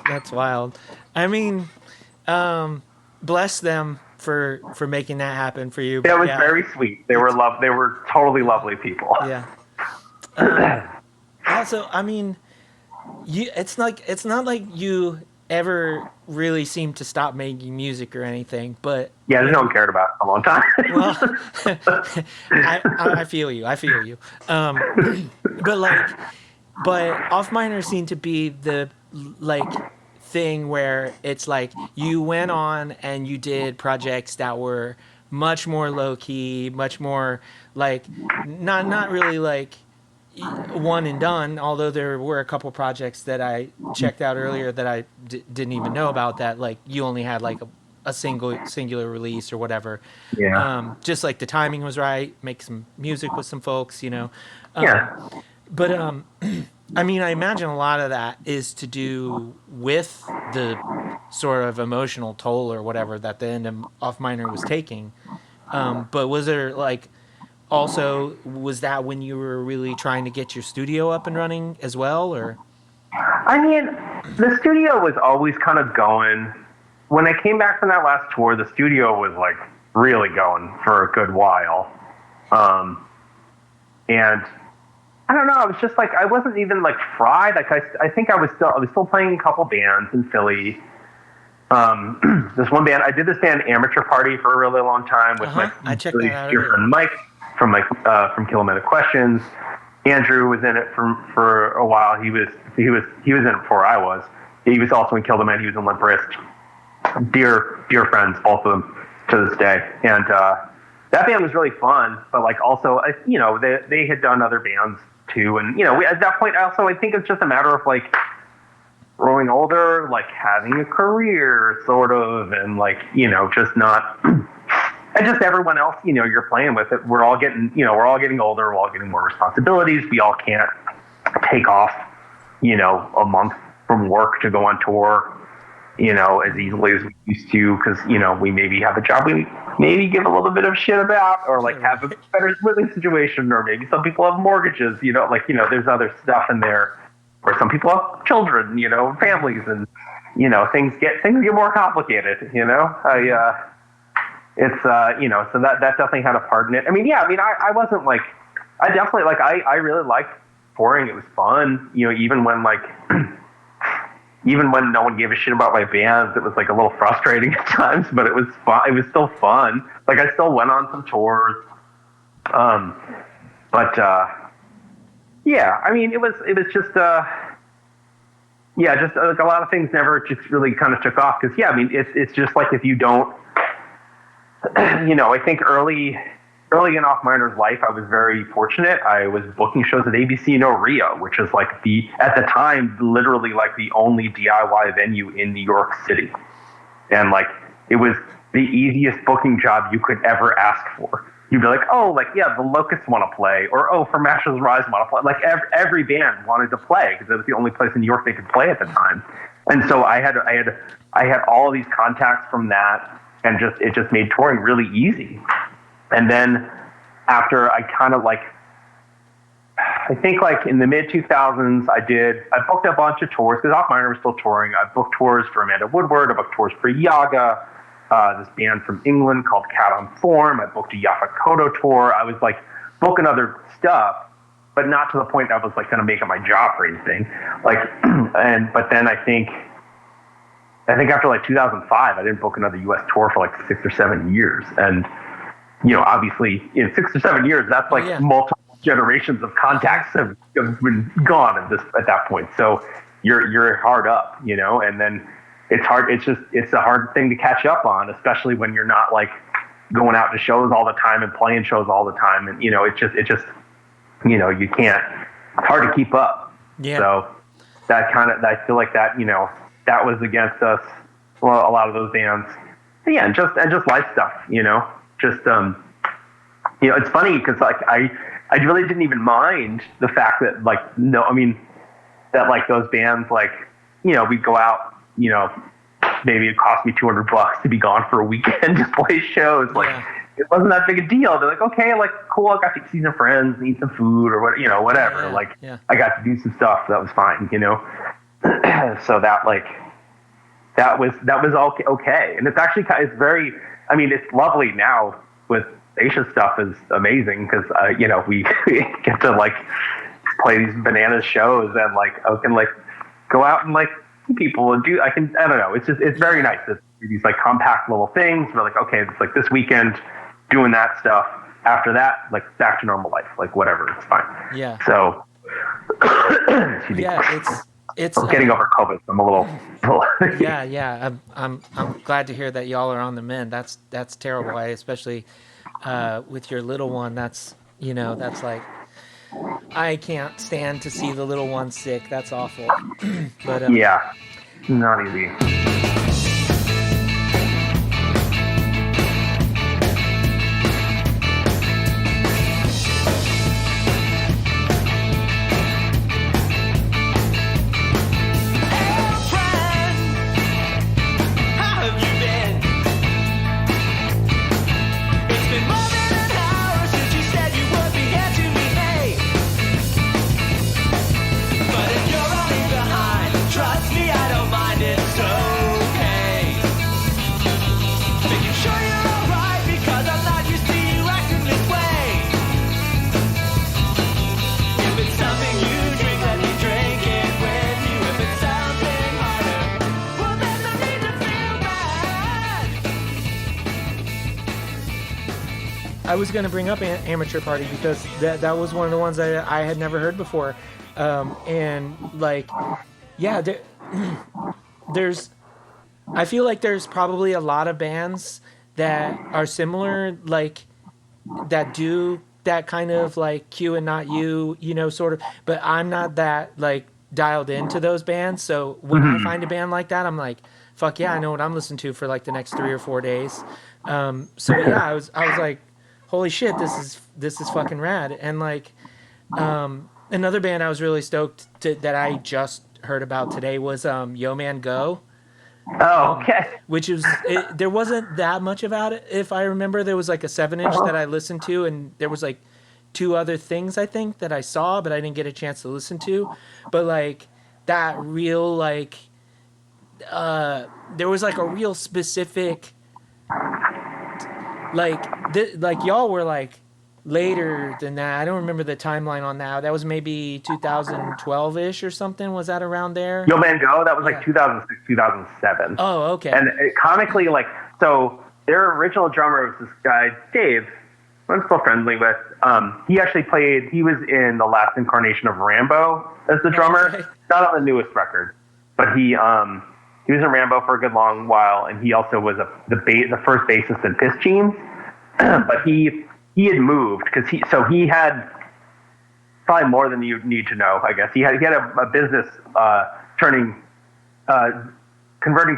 That's wild. I mean, bless them for making that happen for you. That was very sweet. They were They were totally lovely people. Yeah. Also, I mean, it's not like you ever really seemed to stop making music or anything, but yeah, no one cared about it for a long time. Well, I feel you. But Off Minor seemed to be the like thing where it's like you went on and you did projects that were much more low key, much more like not really like one and done, although there were a couple projects that I checked out earlier that I didn't even know about, that like you only had like a singular release or whatever. Yeah. Just like the timing was right, make some music with some folks, you know. Yeah. But I mean, I imagine a lot of that is to do with the sort of emotional toll or whatever that the end of Off Minor was taking. But was there like also, was that when you were really trying to get your studio up and running as well, or? I mean, the studio was always kind of going. When I came back from that last tour, the studio was like really going for a good while. And I don't know, I was just like, I wasn't even like fried. Like I think I was still playing a couple bands in Philly. This one band, I did this band Amateur Party for a really long time with my really dear friend Mike from Kilometer Questions. Andrew was in it for a while. He was in it before I was. He was also in Kill the Man. He was in Limp Bizkit. Dear friends, both of them to this day. And that band was really fun. But like also, you know, they had done other bands too. And you know, at that point, also I think it's just a matter of like growing older, like having a career, sort of, and like, you know, just not. And just everyone else, you know, you're playing with it. We're all getting older. We're all getting more responsibilities. We all can't take off, you know, a month from work to go on tour. as easily as we used to, because we maybe have a job we maybe give a little bit of shit about, or like have a better living situation, or maybe some people have mortgages, there's other stuff in there, or some people have children, families, and things get more complicated. It's so that definitely had a part in it. I wasn't like, I definitely like, I really liked touring. It was fun, even when like. Even when no one gave a shit about my bands, it was like a little frustrating at times, but it was fun. It was still fun. Like I still went on some tours. It was just just like a lot of things never just really kind of took off. Cause it's just like, if you don't, I think early in Off Miner's life, I was very fortunate. I was booking shows at ABC No Rio, which is like at the time, literally like the only DIY venue in New York City. And like, it was the easiest booking job you could ever ask for. You'd be like, oh, like, yeah, the Locusts want to play, or, oh, From Ashes Rise want to play. Like every band wanted to play, because it was the only place in New York they could play at the time. And so I had all of these contacts from that, and it just made touring really easy. And then after I kind of like, I think like in the mid 2000s, I booked a bunch of tours, because Off Miner was still touring. I booked tours for Amanda Woodward. I booked tours for Yaga, this band from England called Cat on Form. I booked a Yaphet Kotto tour. I was like booking other stuff, but not to the point that I was like going to make it my job or anything. Like, but then I think after like 2005, I didn't book another U.S. tour for like 6 or 7 years. And obviously, in 6 or 7 years, that's like multiple generations of contacts have been gone at that point. So you're hard up, and then it's hard. It's a hard thing to catch up on, especially when you're not like going out to shows all the time and playing shows all the time, and you can't. It's hard to keep up. Yeah. So I feel like that that was against us. Well, a lot of those bands. Yeah, and just life stuff, Just it's funny because like I really didn't even mind the fact that like that like those bands like we'd go out, maybe it cost me $200 to be gone for a weekend to play shows. Like it wasn't that big a deal. They're like, okay, like cool, I got to see some friends and eat some food or whatever. I got to do some stuff. That was fine, So that was okay. And it's actually it's very. It's lovely now with Saetia stuff is amazing because, we get to like play these bananas shows and like, I can like go out and like see people and I don't know. It's very nice. It's these like compact little things. We're like, okay, it's like this weekend doing that stuff. After that, like back to normal life, like whatever, it's fine. Yeah. So, it's getting over COVID. I'm a little. Yeah. I'm glad to hear that y'all are on the mend. That's terrible. Especially with your little one. That's like I can't stand to see the little one sick. That's awful. But yeah, not easy. I was going to bring up Amateur Party because that was one of the ones that I had never heard before. And like, yeah, I feel like there's probably a lot of bands that are similar, like that do that kind of like Q and Not You, sort of, but I'm not that like dialed into those bands. So when I find a band like that, I'm like, fuck yeah, I know what I'm listening to for like the next 3 or 4 days. So yeah, I was like, holy shit, this is fucking rad. And like, another band I was really stoked that I just heard about today was Yo Man Go. Oh, okay. which is there wasn't that much about it. If I remember, there was like a 7-inch that I listened to, and there was like 2 other things I think that I saw, but I didn't get a chance to listen to. But like that real like there was like a real specific like y'all were like later than that. I don't remember the timeline on that. That was maybe 2012-ish or something. Was that around there? Yo Man Go, that was like Yeah. 2006, 2007. Oh, okay. And comically, like, so their original drummer was this guy, Dave, who I'm still friendly with. He actually he was in the last incarnation of Rambo as the drummer. Okay. Not on the newest record, but he was in Rambo for a good long while, and he also was the first bassist in Piss Jeans. But he had moved because he had probably more than you need to know, I guess. He had a business converting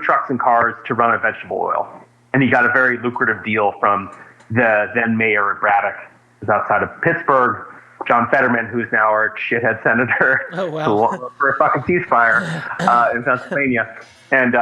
trucks and cars to run on vegetable oil, and he got a very lucrative deal from the then mayor of Braddock, who's outside of Pittsburgh, John Fetterman, who's now our shithead senator. Oh, wow. For a fucking ceasefire in Pennsylvania. And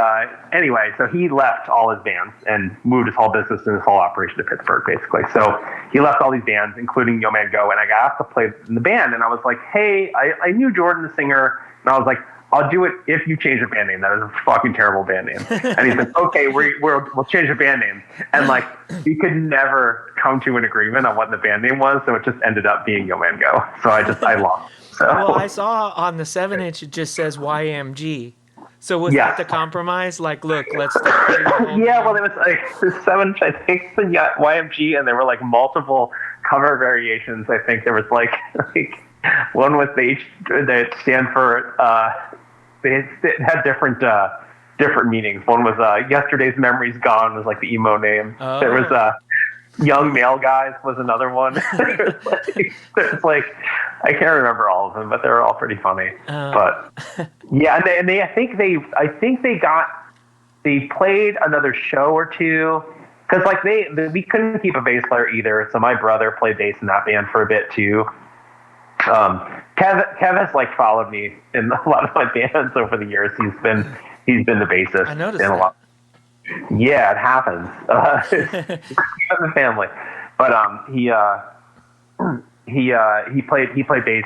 anyway, so he left all his bands and moved his whole business and his whole operation to Pittsburgh, basically. So he left all these bands, including Yo Man Go, and I got asked to play in the band. And I was like, hey, I knew Jordan, the singer, and I was like, I'll do it if you change the band name. That is a fucking terrible band name. And he said, okay, we'll change the band name. And like, we could never come to an agreement on what the band name was, so it just ended up being Yo Man Go. So I lost. So. Well, I saw on the 7-inch it just says YMG. So was that the compromise? Like, look, let's. Yeah, well, it was like the 7, I think, the YMG, and there were like multiple cover variations. I think there was like one was they stand for they had different meanings. One was Yesterday's Memory's Gone was like the emo name. Oh. There was Young Male Guys was another one. There's like I can't remember all of them, but they were all pretty funny. But yeah, and they I think they played another show or two because like we couldn't keep a bass player either. So my brother played bass in that band for a bit too. Kev has like followed me in a lot of my bands over the years. He's been the bassist. I noticed in a that. lot. Yeah, it happens. It's in the family. But he played bass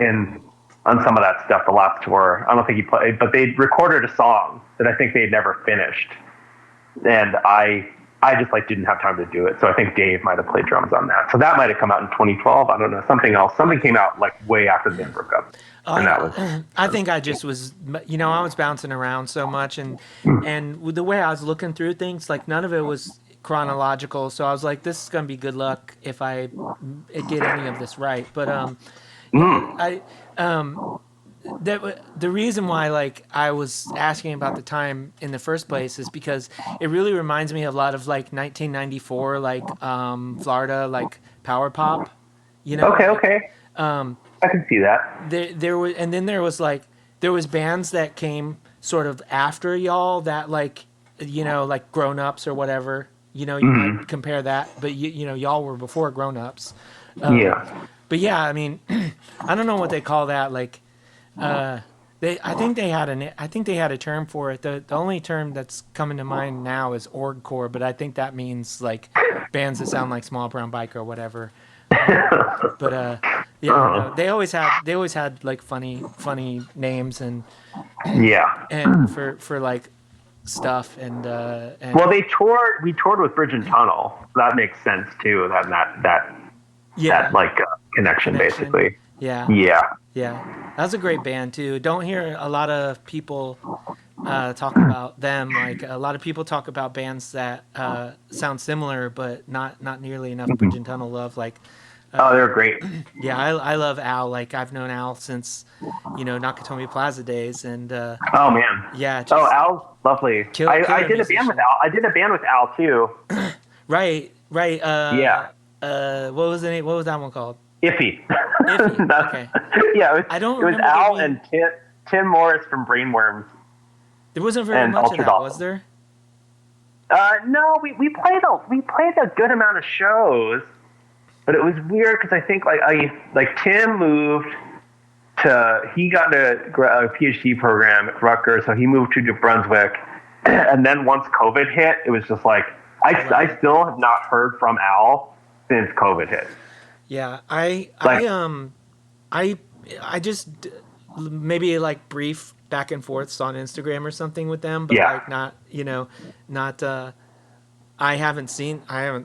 in on some of that stuff. The last tour, I don't think he played, but they recorded a song that I think they'd never finished, and I just like didn't have time to do it. So I think Dave might have played drums on that. So that might have come out in 2012. I don't know. Something else. Something came out like way after the band broke up. And that was. I think I just was, I was bouncing around so much, and with the way I was looking through things, like none of it was chronological. So I was like, this is gonna be good luck if I get any of this right. But the reason why like I was asking about the time in the first place is because it really reminds me of a lot of like 1994 like Florida like power pop, Okay. I can see that. There was, and then there was bands that came sort of after y'all that like like Grown Ups or whatever, you might compare that, but y'all were before Grown Ups. Yeah. But yeah, I mean, I don't know what they call that. Like, I think they had a term for it. The only term that's coming to mind now is orgcore, but I think that means like bands that sound like Small Brown Bike or whatever. They always had like funny names and for like stuff and well, we toured with Bridge and Tunnel. That makes sense too. That like connection basically. Yeah. That was a great band too. Don't hear a lot of people talk about them. Like a lot of people talk about bands that sound similar, but not nearly enough Bridge and Tunnel love. Like, they're great. Yeah, I love Al. Like I've known Al since Nakatomi Plaza days, and oh man, yeah. Al's lovely. I did a band with Al. I did a band with Al too. Right. Yeah. What was the name? What was that one called? Iffy. Okay. Yeah, it was Al and Tim Morris from Brainworms. There wasn't very much of that, was there? No, we played a good amount of shows, but it was weird because I think like Tim moved he got a PhD program at Rutgers, so he moved to New Brunswick, And then once COVID hit, it was just like, I still have not heard from Al since COVID hit. Yeah, Like, I just maybe like brief back and forths on Instagram or something with them, but yeah. like not, not I haven't seen I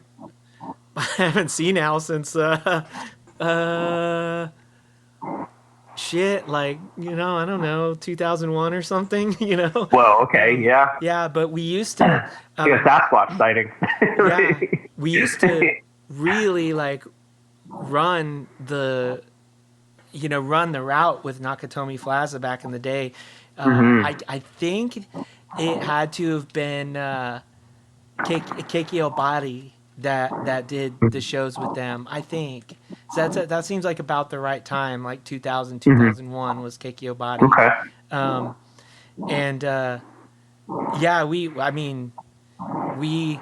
haven't seen Al since uh shit, like, I don't know, 2001 or something, Well, okay, yeah. Yeah, but we used to Like a Sasquatch sighting. yeah, we used to really like run the run the route with Nakatomi Plaza back in the day. I think it had to have been Keiki Obari that did the shows with them. I think so. That seems like about the right time, like 2000, 2001 was Keiki Obari. Okay. And yeah, we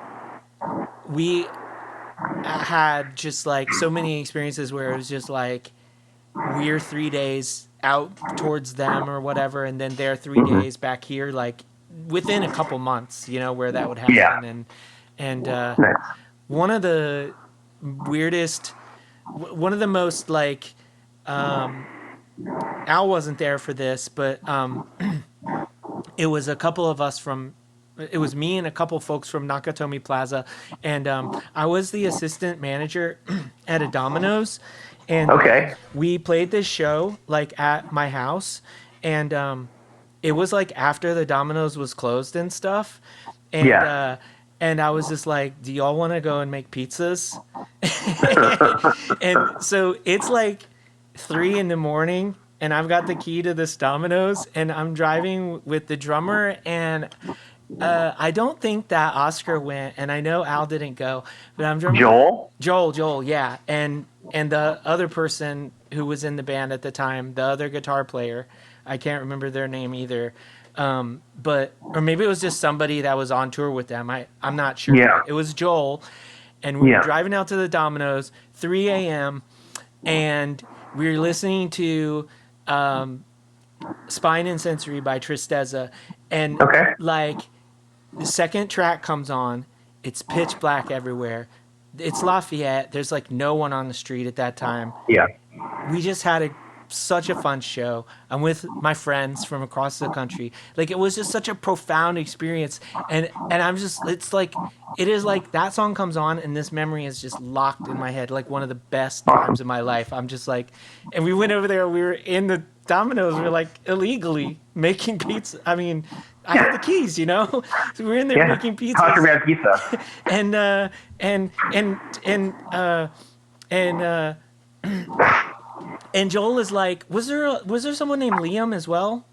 had just like so many experiences where it was just like we're 3 days out towards them or whatever, and then they're 3 days back here, like within a couple months, where that would happen. Yeah. And Nice. one of the weirdest, one of the most like, Al wasn't there for this, but it was a couple of us it was me and a couple folks from Nakatomi Plaza, and I was the assistant manager at a Domino's, and Okay. we played this show like at my house, and it was like after the Domino's was closed and stuff, and Yeah. and I was just like, do y'all want to go and make pizzas? And so it's like 3 a.m, and I've got the key to this Domino's, and I'm driving with the drummer, and I don't think that Oscar went, and I know Al didn't go, but I'm drumming. Joel, yeah, and the other person who was in the band at the time, the other guitar player, I can't remember their name either, but or maybe it was just somebody that was on tour with them. I'm not sure. Yeah. It was Joel, and we were driving out to the Domino's, 3 a.m, and we were listening to Spine and Sensory by Tristeza, and like the second track comes on, it's pitch black everywhere. It's Lafayette. There's like no one on the street at that time. Yeah. We just had such a fun show. I'm with my friends from across the country. Like, it was just such a profound experience. And I'm just, it is like that song comes on and this memory is just locked in my head. Like one of the best times of my life. I'm just like, and we went over there, we were in the Domino's, we were like illegally making pizza. I mean, I had the keys, so we were in there making pizza. Contraband pizza. And Joel is like, was there someone named Liam as well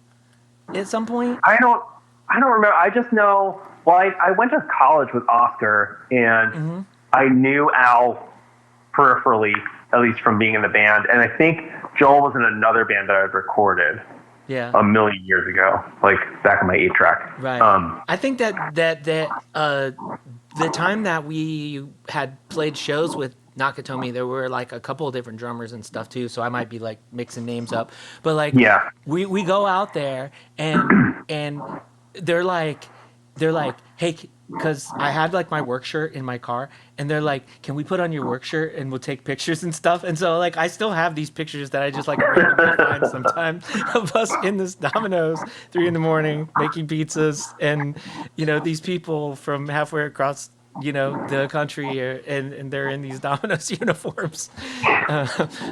at some point? I don't remember. I just know. Well, I went to college with Oscar, and I knew Al peripherally, at least from being in the band. And I think Joel was in another band that I had recorded. Yeah. A million years ago, like back in my 8-track. Right. I think that the time that we had played shows with Nakatomi, there were like a couple of different drummers and stuff too, so I might be like mixing names up. But like, we go out there and they're like, hey, because I had like my work shirt in my car, and they're like, can we put on your work shirt and we'll take pictures and stuff? And so like I still have these pictures that I just like randomly find sometimes of us in this Domino's 3 a.m. making pizzas, and these people from halfway across the country and they're in these Domino's uniforms.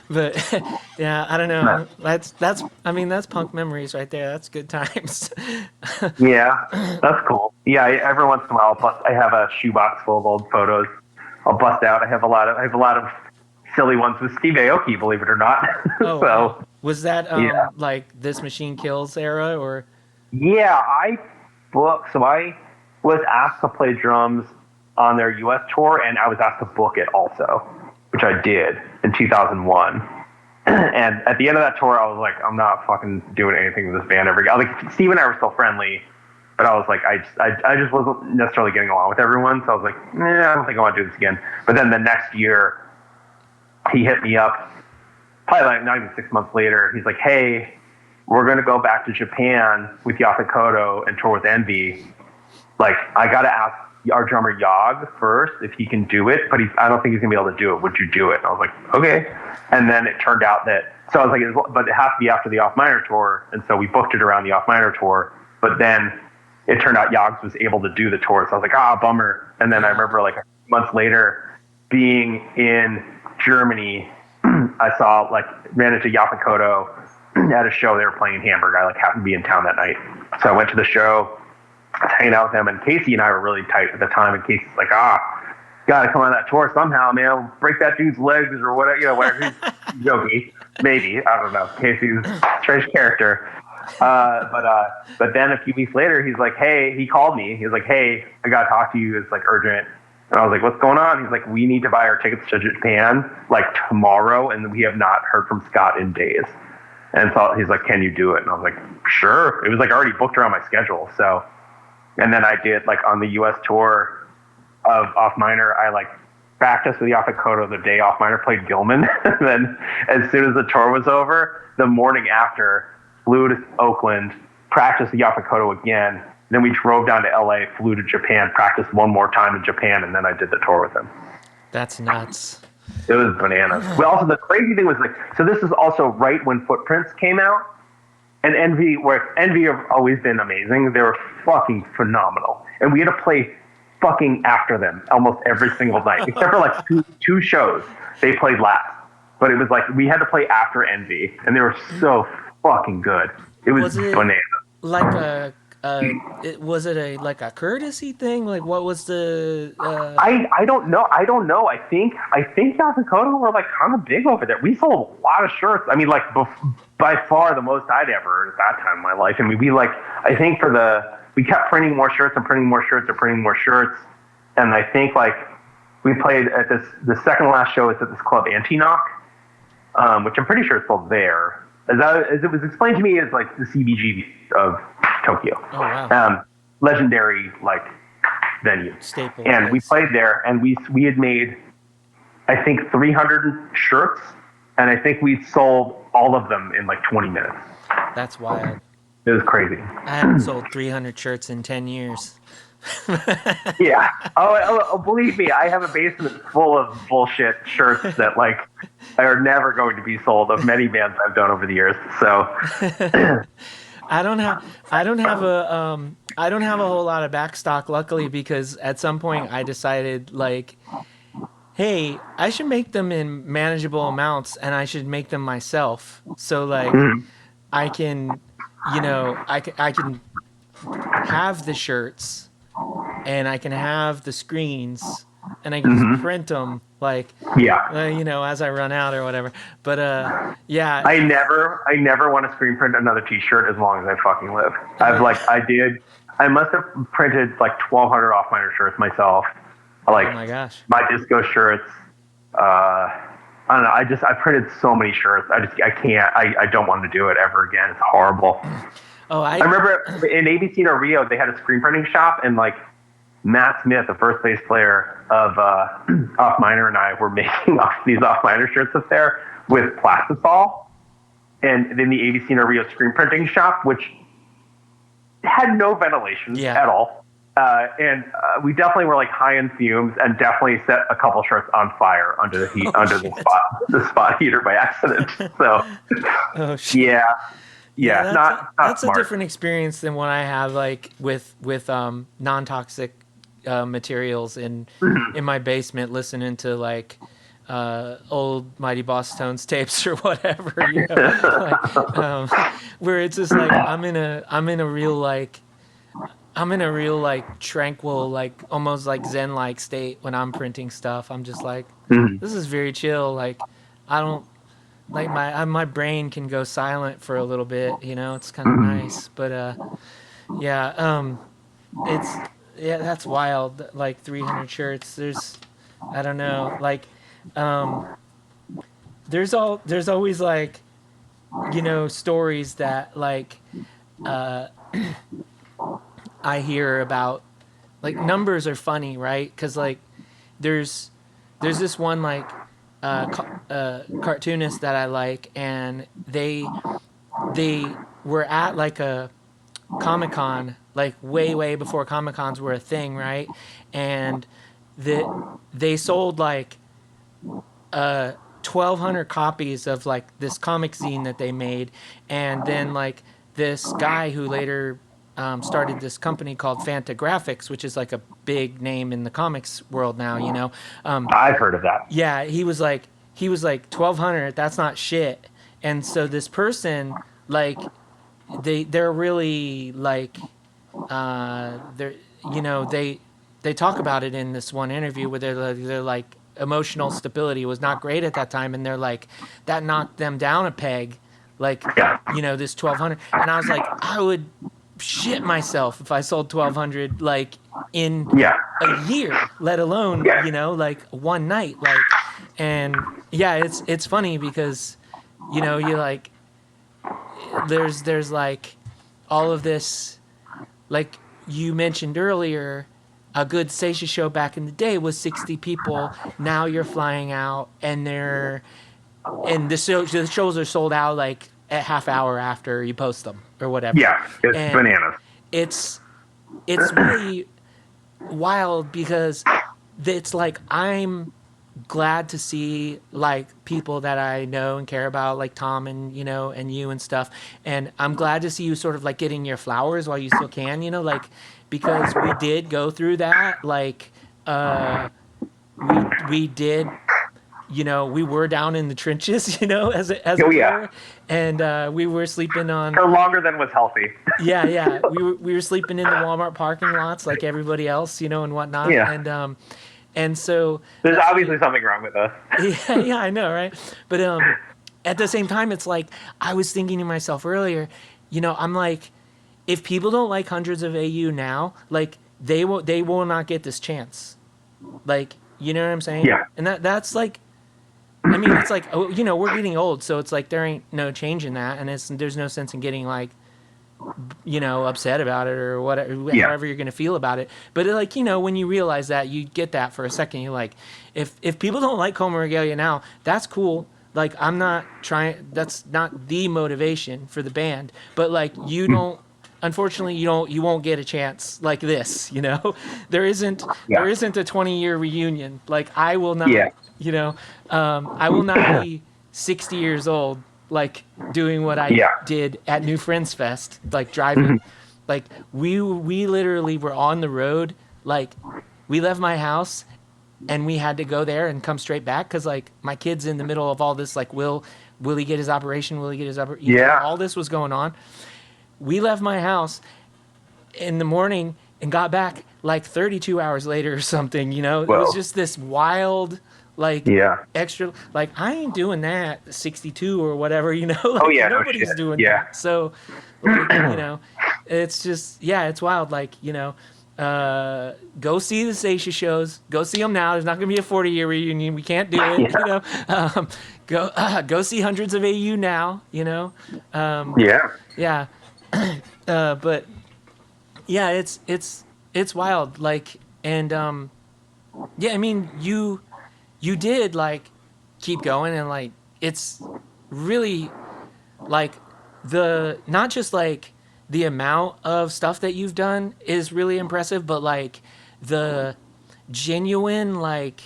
But yeah, I don't know. That's punk memories right there. That's good times. Yeah, that's cool. Yeah, every once in a while, I have a shoebox full of old photos. I'll bust out. I have a lot of silly ones with Steve Aoki, believe it or not. Oh, wow. Was that like This Machine Kills era, or? Yeah, I was asked to play drums on their U.S. tour, and I was asked to book it also, which I did in 2001. And at the end of that tour, I was like, I'm not fucking doing anything with this band ever again. Like, Steve and I were still friendly, but I was like, I just wasn't necessarily getting along with everyone, so I was like, I don't think I want to do this again. But then the next year, he hit me up, probably like not even 6 months later. He's like, hey, we're going to go back to Japan with Yaphet Kotto and tour with Envy. like, I got to ask our drummer Yog first if he can do it, but I don't think he's gonna be able to do it. Would you do it? And I was like, okay. And then it turned out that, so I was like, but it has to be after the Off Minor tour, and so we booked it around the Off Minor tour. But then it turned out Yogs was able to do the tour, so I was like, bummer. And then I remember like a few months later being in Germany, I ran into Yapikoto at a show they were playing in Hamburg. I happened to be in town that night, so I went to the show. I was hanging out with them, and Casey and I were really tight at the time. And Casey's like, gotta come on that tour somehow, man. We'll break that dude's legs or whatever. Whatever. He's joking, maybe. I don't know. Casey's a strange character. But then a few weeks later, he's like, hey, he called me. He was like, hey, I gotta talk to you. It's urgent. And I was like, what's going on? He's like, we need to buy our tickets to Japan tomorrow, and we have not heard from Scott in days. And so he's like, can you do it? And I was like, sure. It was already booked around my schedule. So, and then I did on the U.S. tour of Off Minor, I practiced with Yapikoto the day Off Minor played Gilman. And then as soon as the tour was over, the morning after, flew to Oakland, practiced with Yapikoto again. Then we drove down to LA, flew to Japan, practiced one more time in Japan, and then I did the tour with him. That's nuts. It was bananas. Well, also the crazy thing was so this is also right when Footprints came out, and Envy have always been amazing. They were fucking phenomenal, and we had to play fucking after them almost every single night, except for two shows they played last. But it was we had to play after Envy, and they were so fucking good. It was bananas. Was it a courtesy thing? What was the? I don't know. I think Yapikoto were kind of big over there. We sold a lot of shirts. I mean, by far the most I'd ever heard at that time in my life. I mean, I think we kept printing more shirts and printing more shirts and printing more shirts. And I think we played at the second last show is at this club Anti-Knock, which I'm pretty sure is still there. As it was explained to me as the CBGB of Tokyo. Oh, wow. Legendary venue. Staple. And place. we played there, and we had made, I think, 300 shirts, and I think we sold all of them in 20 minutes. That's wild. It was crazy. I haven't sold 300 shirts in 10 years. Yeah. Oh, believe me, I have a basement full of bullshit shirts that are never going to be sold of many bands I've done over the years. So I don't have a whole lot of backstock, luckily, because at some point I decided hey, I should make them in manageable amounts, and I should make them myself. So I can, I can have the shirts, and I can have the screens, and I can just print them as I run out or whatever. But yeah, I never want to screen print another T-shirt as long as I fucking live. I must have printed 1,200 Off Minor shirts myself. Oh my gosh, my disco shirts. I don't know. I printed so many shirts. I can't. I don't want to do it ever again. It's horrible. Oh, I remember in ABC No Rio they had a screen printing shop, and Matt Smith, the first bass player of Off Minor, and I were making these Off Minor shirts up there with plastisol, and then the ABC No Rio screen printing shop, which had no ventilation at all, and we definitely were high in fumes, and definitely set a couple shirts on fire under the heat, the spot heater by accident. So, yeah, not that's smart. A different experience than what I have with non-toxic materials in my basement, listening to old Mighty Boss Tones tapes or whatever, where it's just I'm in a real tranquil, almost Zen state when I'm printing stuff. I'm just this is very chill. I don't my brain can go silent for a little bit, it's kind of nice. But that's wild. 300 shirts. There's, I don't know, there's always stories that I hear about. Numbers are funny, right? Because there's this one cartoonist that I like, and they were at a Comic-Con like way before Comic Cons were a thing, right? And they sold like 1,200 copies of like this comic zine that they made, and then like this guy who later started this company called Fantagraphics, which is like a big name in the comics world now, you know. I've heard of that. Yeah, he was like 1,200. That's not shit. And so this person, like, they're really like, they're they talk about it in this one interview where they're like emotional stability was not great at that time, and they're like that knocked them down a peg, like this 1,200. And I was like, I would shit myself if I sold 1,200 like in a year, let alone like one night, like. And yeah, it's funny because you like there's like all of this, like you mentioned earlier, a good Saetia show back in the day was 60 people. Now you're flying out and the shows are sold out like a half hour after you post them or whatever. Yeah, it's bananas. It's really wild because it's like I'm glad to see like people that I know and care about, like Tom and and you and stuff. And I'm glad to see you sort of like getting your flowers while you still can, like, because we did go through that. Like, we did, we were down in the trenches, as it were, and we were sleeping on for longer than was healthy. Yeah. We were sleeping in the Walmart parking lots like everybody else, and whatnot. Yeah. And so there's obviously something wrong with us. Yeah, I know, right? But at the same time, it's like I was thinking to myself earlier, I'm like, if people don't like Hundreds of AU now, like they will not get this chance. Like, you know what I'm saying? Yeah. And that's like, I mean, it's like, we're getting old, so it's like there ain't no change in that, and there's no sense in getting like, upset about it or whatever, however you're gonna feel about it. But like, when you realize that, you get that for a second. You're like, if people don't like Coma Regalia now, that's cool. Like, I'm not trying. That's not the motivation for the band. But like, you don't. Unfortunately, you won't get a chance like this. There isn't a 20-year reunion. Like, I will not. I will not be 60 years old, like doing what I did at New Friends Fest, like driving. Like we literally were on the road. Like, we left my house and we had to go there and come straight back because like my kid's in the middle of all this. Like, will he get his operation? Will he get his operation? All this was going on. We left my house in the morning and got back like 32 hours later or something. It was just this wild, like, extra, like, I ain't doing that at 62 or whatever, like, nobody's doing that. So, like, it's just, it's wild. Like, go see the Saetia shows. Go see them now. There's not going to be a 40-year reunion. We can't do it, go see Hundreds of AU now, but yeah, it's wild. Like, and I mean, you did like keep going, and like it's really like not just like the amount of stuff that you've done is really impressive, but like the genuine like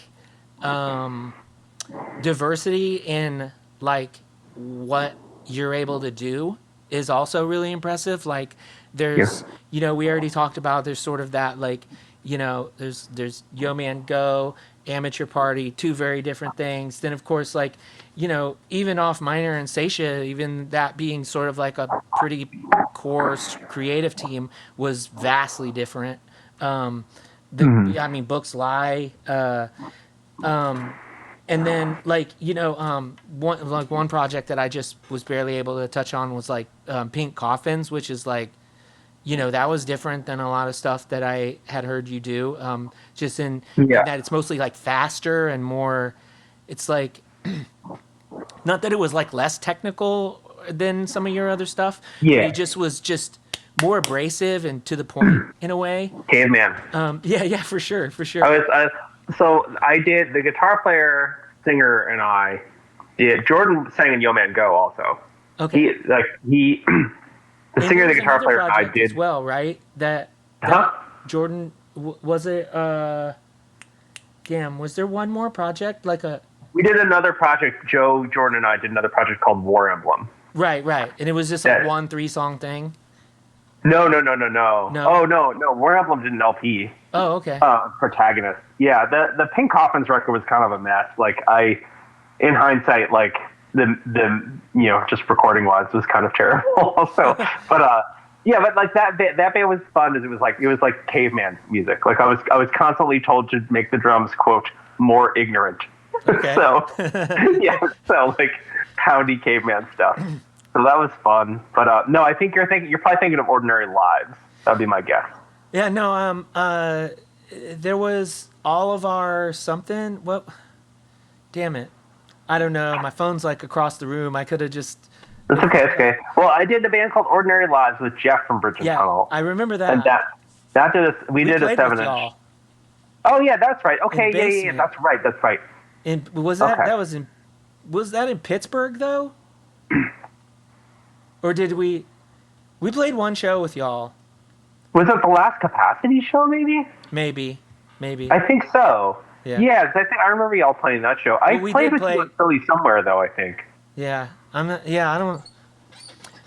diversity in like what you're able to do is also really impressive. Like, there's we already talked about, there's sort of that like, there's Yo Man Go, Amateur Party, two very different things. Then of course, like, even Off Minor and Saetia, even that being sort of like a pretty core creative team, was vastly different. I mean, Books Lie, and then like, one project that I just was barely able to touch on was like Pink Coffins, which is like, that was different than a lot of stuff that I had heard you do. Just in that it's mostly like faster and more, it's like, not that it was like less technical than some of your other stuff. It just was just more abrasive and to the point in a way. Caveman. For sure. So I did, the guitar player, singer, and I did. Jordan sang in Yo Man Go also. Okay. The And singer there and the was guitar another player and I project did. as well, right? That Huh? Jordan was it? Damn, was there one more project like a? We did another project. Joe, Jordan, and I did another project called War Emblem. Right, and it was just like That, one 3-song thing. no. No. Oh no. War Emblem did an LP. Oh, okay. Protagonist. Yeah, the Pink Coffins record was kind of a mess. Like in hindsight, like the just recording wise was kind of terrible. Also, but yeah, but like that band was fun. As it was like caveman music. Like I was constantly told to make the drums quote more ignorant. Okay. So yeah, so like poundy caveman stuff. So that was fun. But no, I think you're probably thinking of Ordinary Lives. That'd be my guess. Yeah, no, there was all of our something. What? Damn it. I don't know. My phone's like across the room. I could have just. It's okay. It's okay. Well, I did a band called Ordinary Lives with Jeff from Bridge and Yeah, Tunnel. I remember that. And that did a we did a played 7-inch. with y'all. Oh yeah, that's right. Okay, In yeah, Basement. that's right. That's right. And was that Okay. that was in? Was that in Pittsburgh though? Or did we? We played one show with y'all. Was it the last Capacity show? Maybe. Maybe. I think so. Yeah. Yeah, 'cause I remember y'all playing that show. I we played did with you in Philly somewhere though. I think. Yeah, I'm not. Yeah, I don't.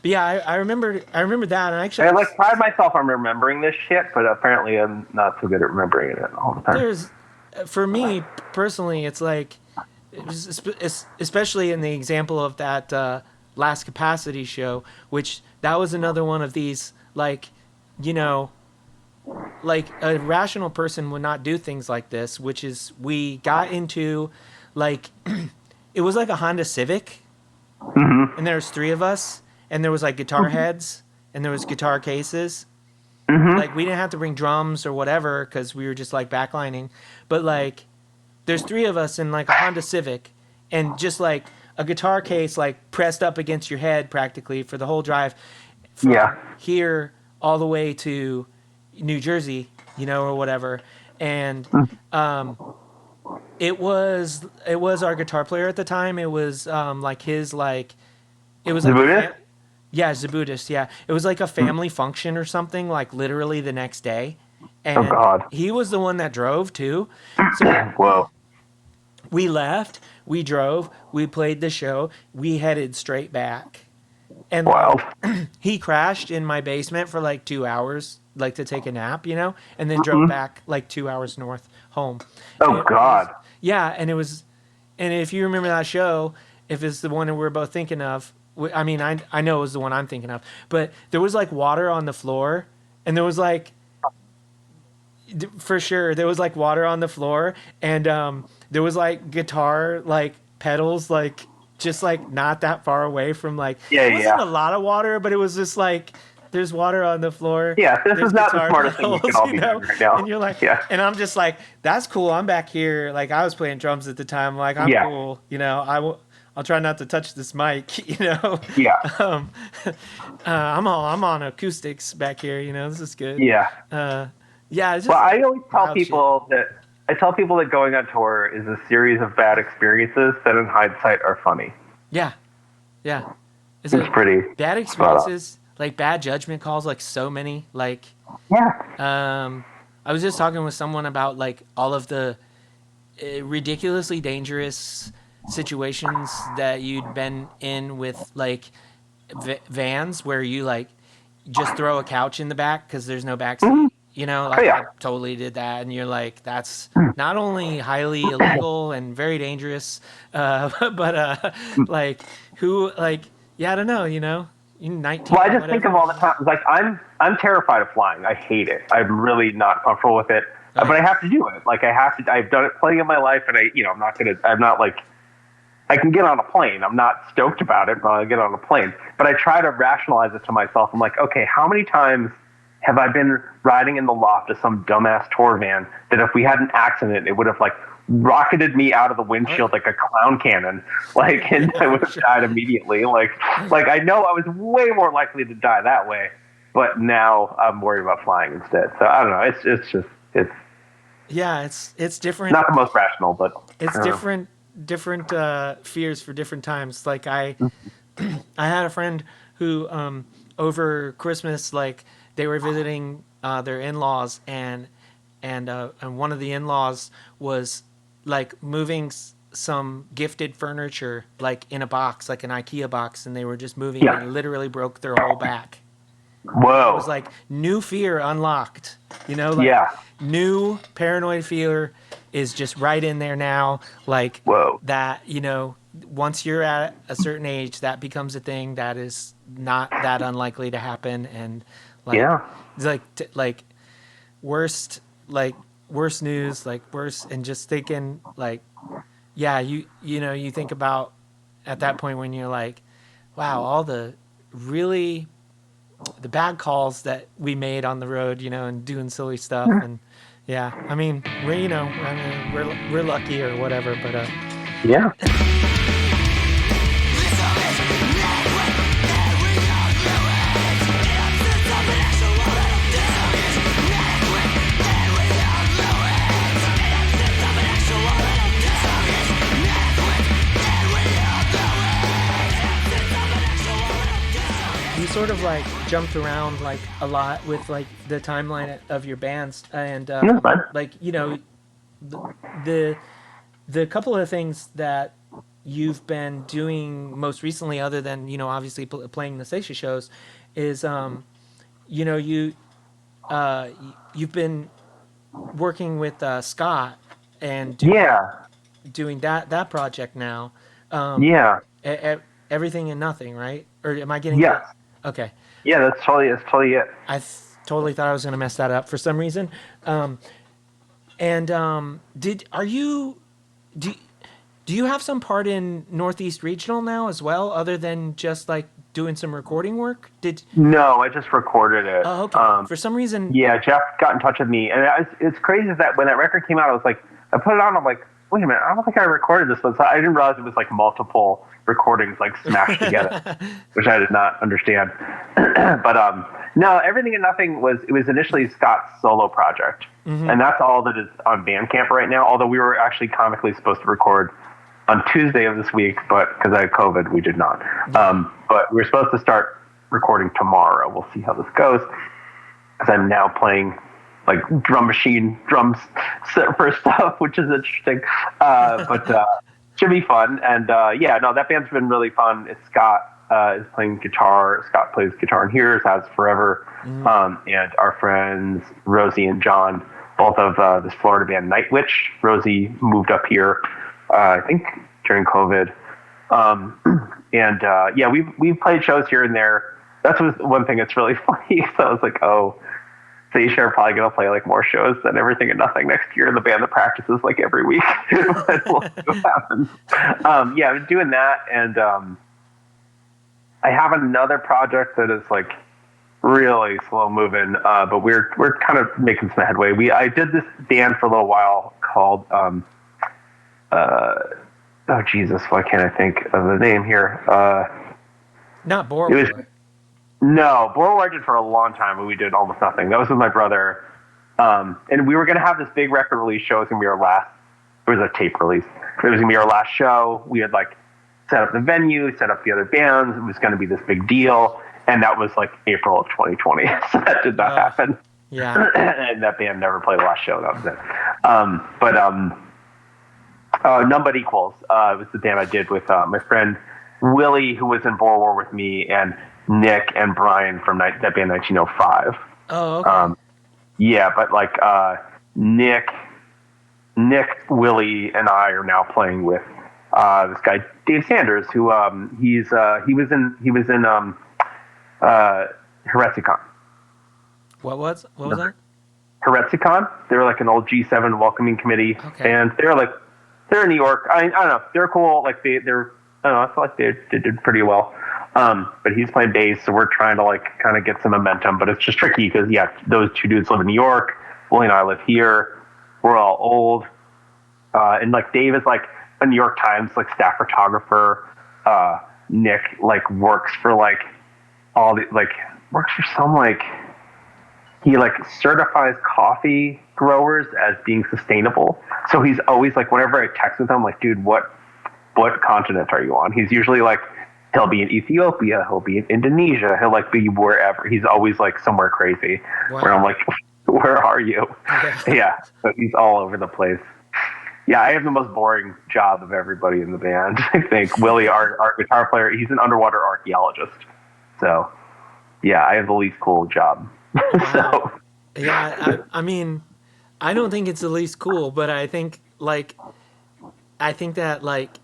But yeah, I remember. I remember that, and actually, I like pride myself on remembering this shit, but apparently I'm not so good at remembering it all the time. there's, for me personally, it's like, especially in the example of that last Capacity show, which that was another one of these like, like a rational person would not do things like this, which is we got into like it was like a Honda Civic, and there was 3 of us, and there was like guitar heads, and there was guitar cases. Like we didn't have to bring drums or whatever because we were just like backlining, but like there's 3 of us in like a Honda Civic, and just like a guitar case like pressed up against your head practically for the whole drive from here all the way to New Jersey, or whatever. And it was our guitar player at the time. It was like his like it was like Zabutis? yeah, Zabutis, yeah. It was like a family function or something, like literally the next day. And Oh, God. he was the one that drove too. So Whoa. we left, we drove, we played the show, we headed straight back. And Wild. he crashed in my basement for like 2 hours, like to take a nap, and then drove back like 2 hours north home. Oh, God. And if you remember that show, if it's the one that we're both thinking of, I mean, I know it was the one I'm thinking of, but there was like water on the floor, and there was like, for sure, there was like water on the floor, and there was like guitar like pedals like just like not that far away from like it wasn't a lot of water, but it was just like there's water on the floor. Yeah, this there's is not the guitar smartest thing you pedals, can all be doing right now. And you're like, Yeah. and I'm just like, that's cool. I'm back here. Like I was playing drums at the time. Like I'm cool. I'll try not to touch this mic. Yeah. I'm on acoustics back here. This is good. Yeah. Yeah. It's just Well, I always tell wild people that going on tour is a series of bad experiences that in hindsight are funny. Yeah. Yeah. It's pretty bad experiences, like bad judgment calls, like so many. Like I was just talking with someone about like all of the ridiculously dangerous situations that you'd been in with like vans where you like just throw a couch in the back because there's no back seat. I totally did that, and you're like, that's not only highly illegal and very dangerous, but like who, like, I don't know, you're 19. Well, I just think of all the time. Like I'm terrified of flying. I hate it. I'm really not comfortable with it, but I have to do it. Like I have to. I've done it plenty in my life, and I'm not like. I can get on a plane. I'm not stoked about it, but I'll get on a plane. But I try to rationalize it to myself. I'm like, okay, how many times have I been riding in the loft of some dumbass tour van that if we had an accident, it would have like rocketed me out of the windshield like a clown cannon, like, and I would have died immediately. Like I know I was way more likely to die that way, but now I'm worried about flying instead. So I don't know. It's yeah, it's different. Not the most rational, but it's different fears for different times. Like I had a friend who over Christmas, like they were visiting their in-laws, and one of the in-laws was like moving some gifted furniture like in a box, like an IKEA box, and they were just moving it and literally broke their whole back. Whoa. It was like new fear unlocked, like new paranoid fear is just right in there now. Like Whoa. that, once you're at a certain age, that becomes a thing that is not that unlikely to happen. And it's like worst news, like worse. And just thinking like, you think about at that point when you're like, wow, all the bad calls that we made on the road, and doing silly stuff. And I mean, we're lucky or whatever, but yeah. Sort of like jumped around like a lot with like the timeline of your bands, and like the couple of things that you've been doing most recently, other than obviously playing the Saetia shows, is you've been working with Scott and doing that project now. Everything and nothing, right? Or am I getting that? Okay. Yeah, that's totally it. I totally thought I was going to mess that up for some reason. Do you have some part in Northeast Regional now as well, other than just like doing some recording work? No, I just recorded it. Oh, okay. For some reason. Yeah, Jeff got in touch with me, and it's crazy that when that record came out, I was like, I put it on, I'm like, wait a minute, I don't think I recorded this one. So I didn't realize it was like multiple recordings like smashed together, which I did not understand. But no, Everything and Nothing was initially Scott's solo project, and that's all that is on Bandcamp right now. Although we were actually comically supposed to record on Tuesday of this week, but because I had COVID, we did not. But we're supposed to start recording tomorrow. We'll see how this goes, because I'm now playing like drum machine drums for stuff, which is interesting. But should be fun. And that band's been really fun. It's Scott is playing guitar. Scott plays guitar and hears, has forever. And our friends Rosie and John, both of this Florida band Night Witch. Rosie moved up here, I think during COVID. We've played shows here and there. That's one thing that's really funny. So I was like, Saetia are probably going to play like more shows than Everything and Nothing next year. The band that practices like every week. But we'll see what happens. I'm doing that, and I have another project that is like really slow moving, but we're kind of making some headway. I did this band for a little while called oh Jesus, why can't I think of the name here? Not Borwar. No, Borwar I did for a long time, but we did almost nothing. That was with my brother. And we were going to have this big record release show. It was a tape release. It was going to be our last show. We had like set up the venue, set up the other bands. It was going to be this big deal. And that was like April of 2020. So that did not happen. Yeah. And that band never played the last show. That was it. None But Equals was the band I did with my friend Willie, who was in Borwar with me, and Nick and Brian from that band 1905. Oh, okay. But like Nick, Willie, and I are now playing with this guy Dave Sanders, who he was in Hereticon. What was that? Hereticon. They were like an old G7 welcoming committee, and they're in New York. I don't know. They're cool. Like they're I don't know. I feel like they did pretty well. But he's playing bass, so we're trying to like kind of get some momentum. But it's just tricky because those two dudes live in New York. Willie and I live here. We're all old, and like Dave is like a New York Times like staff photographer. Nick like works for like all the like works for some like he like certifies coffee growers as being sustainable. So he's always like whenever I text with him, like, dude, what continent are you on? He's usually like He'll be in Ethiopia. He'll be in Indonesia. He'll like be wherever. He's always like somewhere crazy. Wow. Where I'm like, where are you? Yeah. So he's all over the place. Yeah, I have the most boring job of everybody in the band. I think Willie, our guitar player, he's an underwater archaeologist. So, yeah, I have the least cool job. Wow. Yeah, I mean, I don't think it's the least cool, but I think that like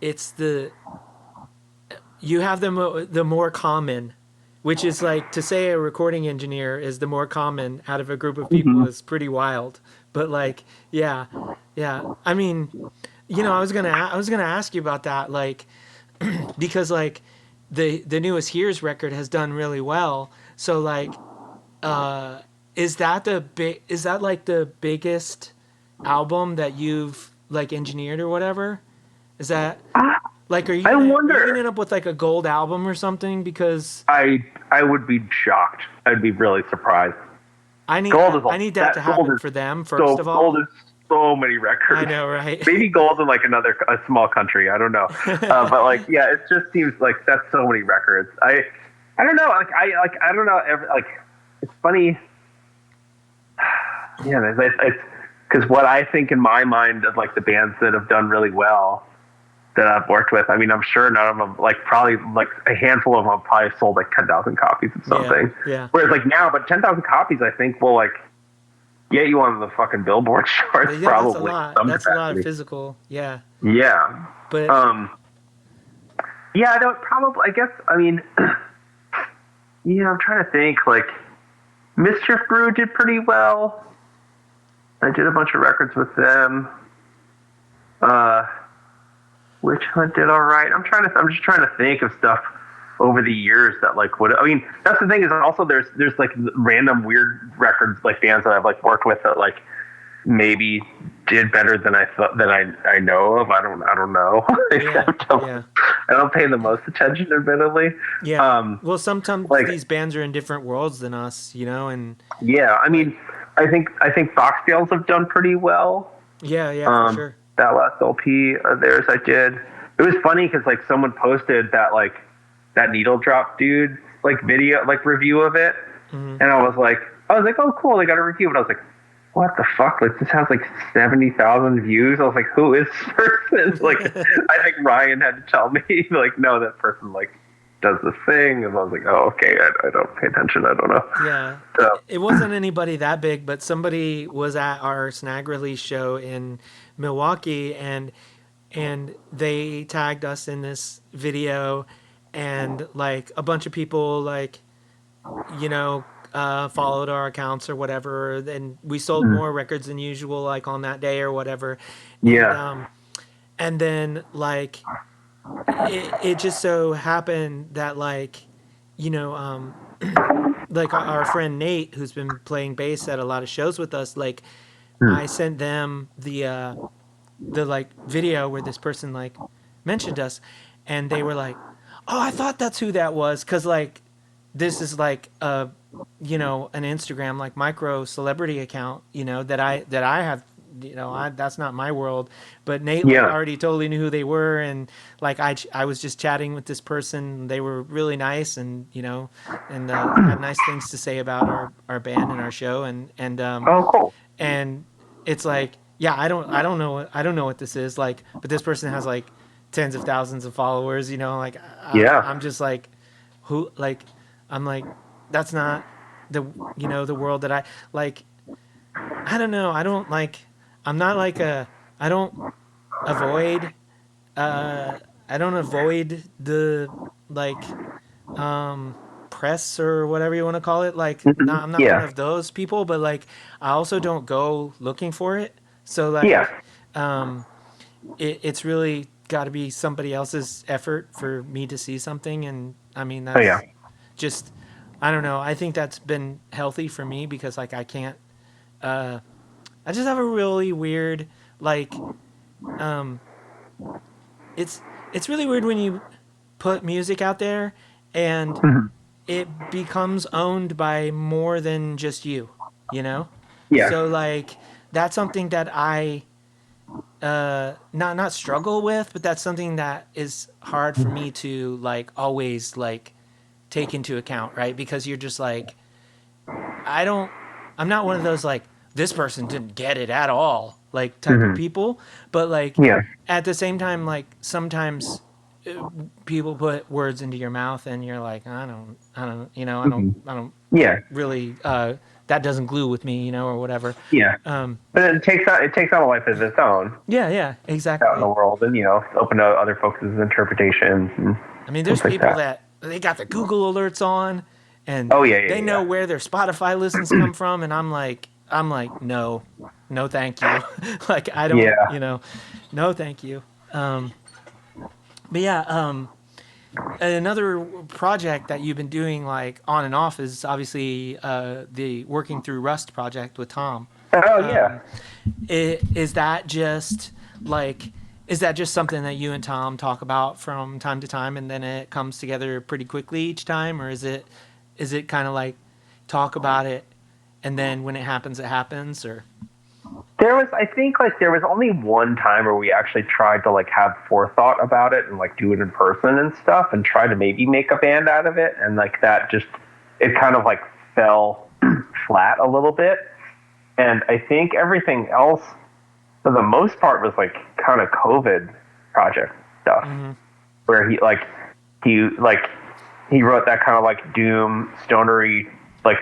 it's you have the more common, which is like to say a recording engineer is the more common out of a group of people is pretty wild. But like, yeah. I mean, I was gonna ask you about that, like, because like the newest Here's record has done really well. So like, is that like the biggest album that you've like engineered or whatever? Is that like, are you gonna end up with like a gold album or something? Because I would be shocked. I'd be really surprised. I need that to happen for them first of all. Gold is so many records. I know, right? Maybe gold in like a small country. I don't know, but like, yeah, it just seems like that's so many records. I don't know. I don't know. It's funny. Yeah, it's because what I think in my mind of like the bands that have done really well that I've worked with. I mean, I'm sure none of them, like probably like a handful of them probably sold like 10,000 copies of something. Yeah. Whereas like now, but 10,000 copies, I think will like get you on the fucking Billboard charts. Yeah, probably. That's a lot of physical. Yeah. Yeah. But yeah, I don't probably. I guess. I mean, yeah, I'm trying to think. Like, Mischief Brew did pretty well. I did a bunch of records with them. Witch Hunt did all right. I'm just trying to think of stuff over the years that like would. I mean, that's the thing is also there's like random weird records like bands that I've like worked with that like maybe did better than I thought that I know of. I don't know. I don't pay the most attention, admittedly. Yeah. Well, sometimes like, these bands are in different worlds than us, and yeah. I mean, I think Foxtails have done pretty well. Yeah, for sure. That last LP of theirs I did. It was funny because like someone posted that like that Needle Drop dude like video like review of it, and I was like, oh cool, they got a review, but I was like, what the fuck? Like this has like 70,000 views. I was like, who is this person? Like I think Ryan had to tell me like, no, that person like does this thing, and I was like, oh okay, I don't pay attention. I don't know. Yeah. So. It wasn't anybody that big, but somebody was at our Snag Release show in Milwaukee, and they tagged us in this video, and like a bunch of people like followed our accounts or whatever, and we sold more records than usual like on that day or whatever. And then like it just so happened that like like our friend Nate, who's been playing bass at a lot of shows with us, like I sent them the like video where this person like mentioned us, and they were like, oh, I thought that's who that was, because like this is like an Instagram like micro celebrity account that I have, that's not my world, but Nate already totally knew who they were, and like I was just chatting with this person. They were really nice, and and had nice things to say about our band and our show, and oh cool. And it's like, yeah, I don't know what this is like, but this person has like tens of thousands of followers, like I'm just like, who, like I'm like, that's not the the world that I like. I don't know. I don't like. I'm not like I don't avoid. I don't avoid the like press or whatever you want to call it. Like, I'm not one of those people, but like I also don't go looking for it. So like, it's really got to be somebody else's effort for me to see something, and I mean that's just, I don't know. I think that's been healthy for me because like I can't. I just have a really weird like. It's really weird when you put music out there and it becomes owned by more than just you. Yeah. So like that's something that I not struggle with, but that's something that is hard for me to like always like take into account, right? Because you're just like, I'm not one of those like this person didn't get it at all like type of Hmm. people, but like Yeah. at the same time, like sometimes people put words into your mouth and you're like, I don't, you know, Hmm. I don't Yeah. really, that doesn't glue with me, you know, or whatever. Yeah. Um, But it takes on a life of its own yeah, out in the exactly. world, and open to other folks' interpretations and I mean, there's things like people that. that they got the Google alerts on, and Oh yeah, they yeah, know yeah. where their Spotify listens come from, and I'm like, no, no, thank you. Like, I don't, Yeah. you know, no, thank you. But yeah, another project that you've been doing like on and off is obviously the working through Rust project with Tom. Oh yeah. Is that just like is that just something that you and Tom talk about from time to time and then it comes together pretty quickly each time, or is it kind of like talk about it and then when it happens, or I think like there was only one time where we actually tried to like have forethought about it and like do it in person and stuff and try to maybe make a band out of it, and like that just it kind of like fell flat a little bit. And I think everything else for the most part was like kind of COVID project stuff where he he wrote that kind of like doom stonery like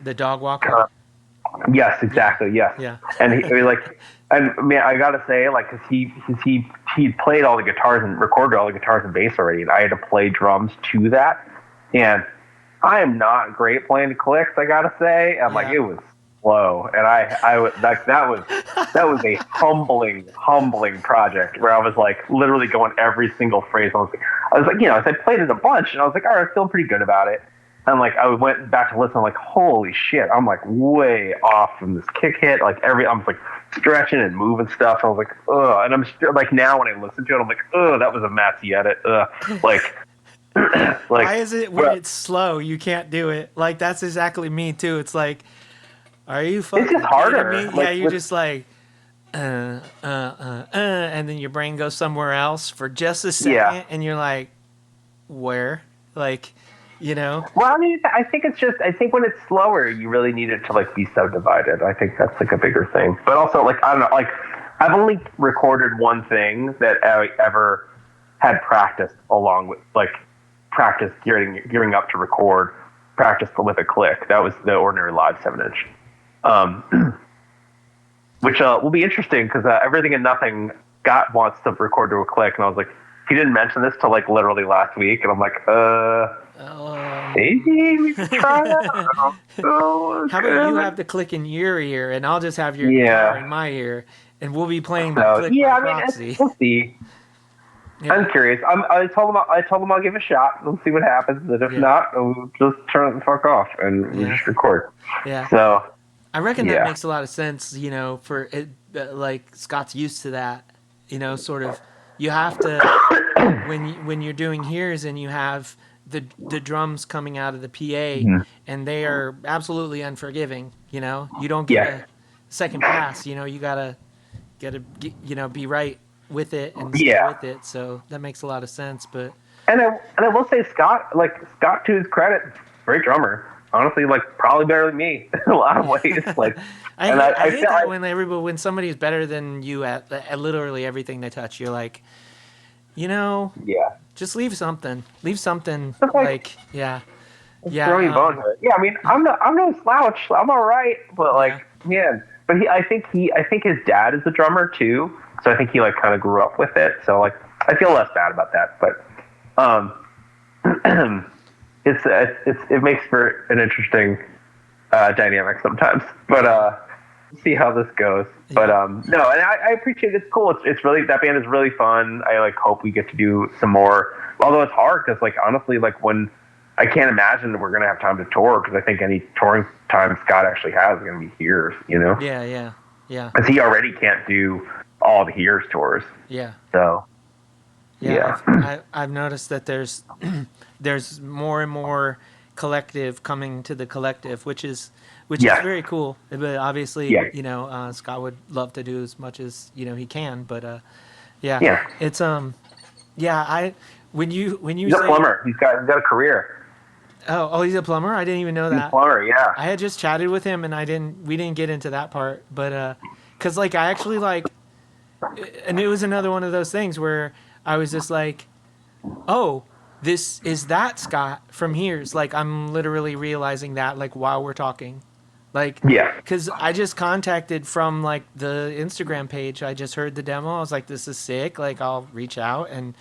the dog walker? kind yes, Yeah, exactly, yes. yeah, And he like, and man, I gotta say, like, cause he played all the guitars and recorded all the guitars and bass already, and I had to play drums to that. And I am not great playing clicks, I gotta say. And like, yeah. it was slow, and I was like, that was a humbling project where I was like literally going every single phrase. I was like, I played it a bunch, and I was like, all right, feeling pretty good about it. And like I went back to listen, I'm like, holy shit, I'm like way off from this kick hit. I'm like stretching and moving stuff. And I was like, ugh. And I'm still like now when I listen to it, I'm like, ugh, that was a messy edit. Ugh. Like, Why like, is it when well, it's slow you can't do it? Like that's exactly me too. It's like, are you it's just fucking kidding harder. me? Yeah, Like you're with just like and then your brain goes somewhere else for just a yeah. second, and you're like, where? Like, you know? Well, I mean, I think when it's slower, you really need it to like be subdivided. I think that's like a bigger thing. But also, like I don't know, like I've only recorded one thing that I ever had practiced along with like practice gearing up to record, practice with a click. That was the Ordinary Live 7-inch, which will be interesting because Everything and Nothing wants to record to a click, and I was like, he didn't mention this till like literally last week, and I'm like, maybe we should try that. Oh, How about you have the click in your ear, and I'll just have your guitar in yeah. my ear, and we'll be playing by So click yeah, by I mean, proxy. we'll see. I'm Yeah, curious. I told him I'll give it a shot. We'll see what happens. And if yeah, not, we'll just turn it the fuck off and we'll yeah, just record. yeah. So I reckon that yeah, makes a lot of sense, you know, for it, like Scott's used to that, you know, sort of. You have to when you're doing hears and you have the drums coming out of the PA Mhm. and they are absolutely unforgiving, you know. You don't get yeah, a second pass, you know. You gotta you know, be right with it and stay yeah. with it. So that makes a lot of sense. But And I will say Scott to his credit, great drummer. Honestly, like probably better than me in a lot of ways. Like, and I I hate feel that like when somebody's better than you at literally everything they touch, you're like, you know, yeah. just leave something Just like like throw me a bone here. Yeah, I mean, I'm no slouch. I'm all right, but like, yeah. man. But I think his dad is a drummer too, so I think he like kind of grew up with it. So like, I feel less bad about that. But it makes for an interesting dynamic sometimes. But see how this goes. But Yeah. no, and I appreciate it. It's cool. It's really that band is really fun. I like hope we get to do some more. Although it's hard because like honestly, like when I can't imagine that we're gonna have time to tour because I think any touring time Scott actually has is gonna be Hears. Yeah. Because he already can't do all the Hears tours. Yeah. So Yeah, yeah, I've noticed that there's there's more and more collective coming to the collective, which is Yes. very cool. But obviously, Yeah. you know, Scott would love to do as much as, you know, he can. But yeah, Yeah. it's yeah. When you He's a say, plumber. He's got a career. oh, he's a plumber. I didn't even know He's a that. plumber. Yeah. I had just chatted with him, and we didn't get into that part. But cause like I actually like, and it was another one of those things where I was just like, oh, this is that Scott from Here's. Like, I'm literally realizing that, like, while we're talking. Like, Yeah. because I just contacted from, like, the Instagram page. I just heard the demo. I was like, this is sick. Like, I'll reach out and,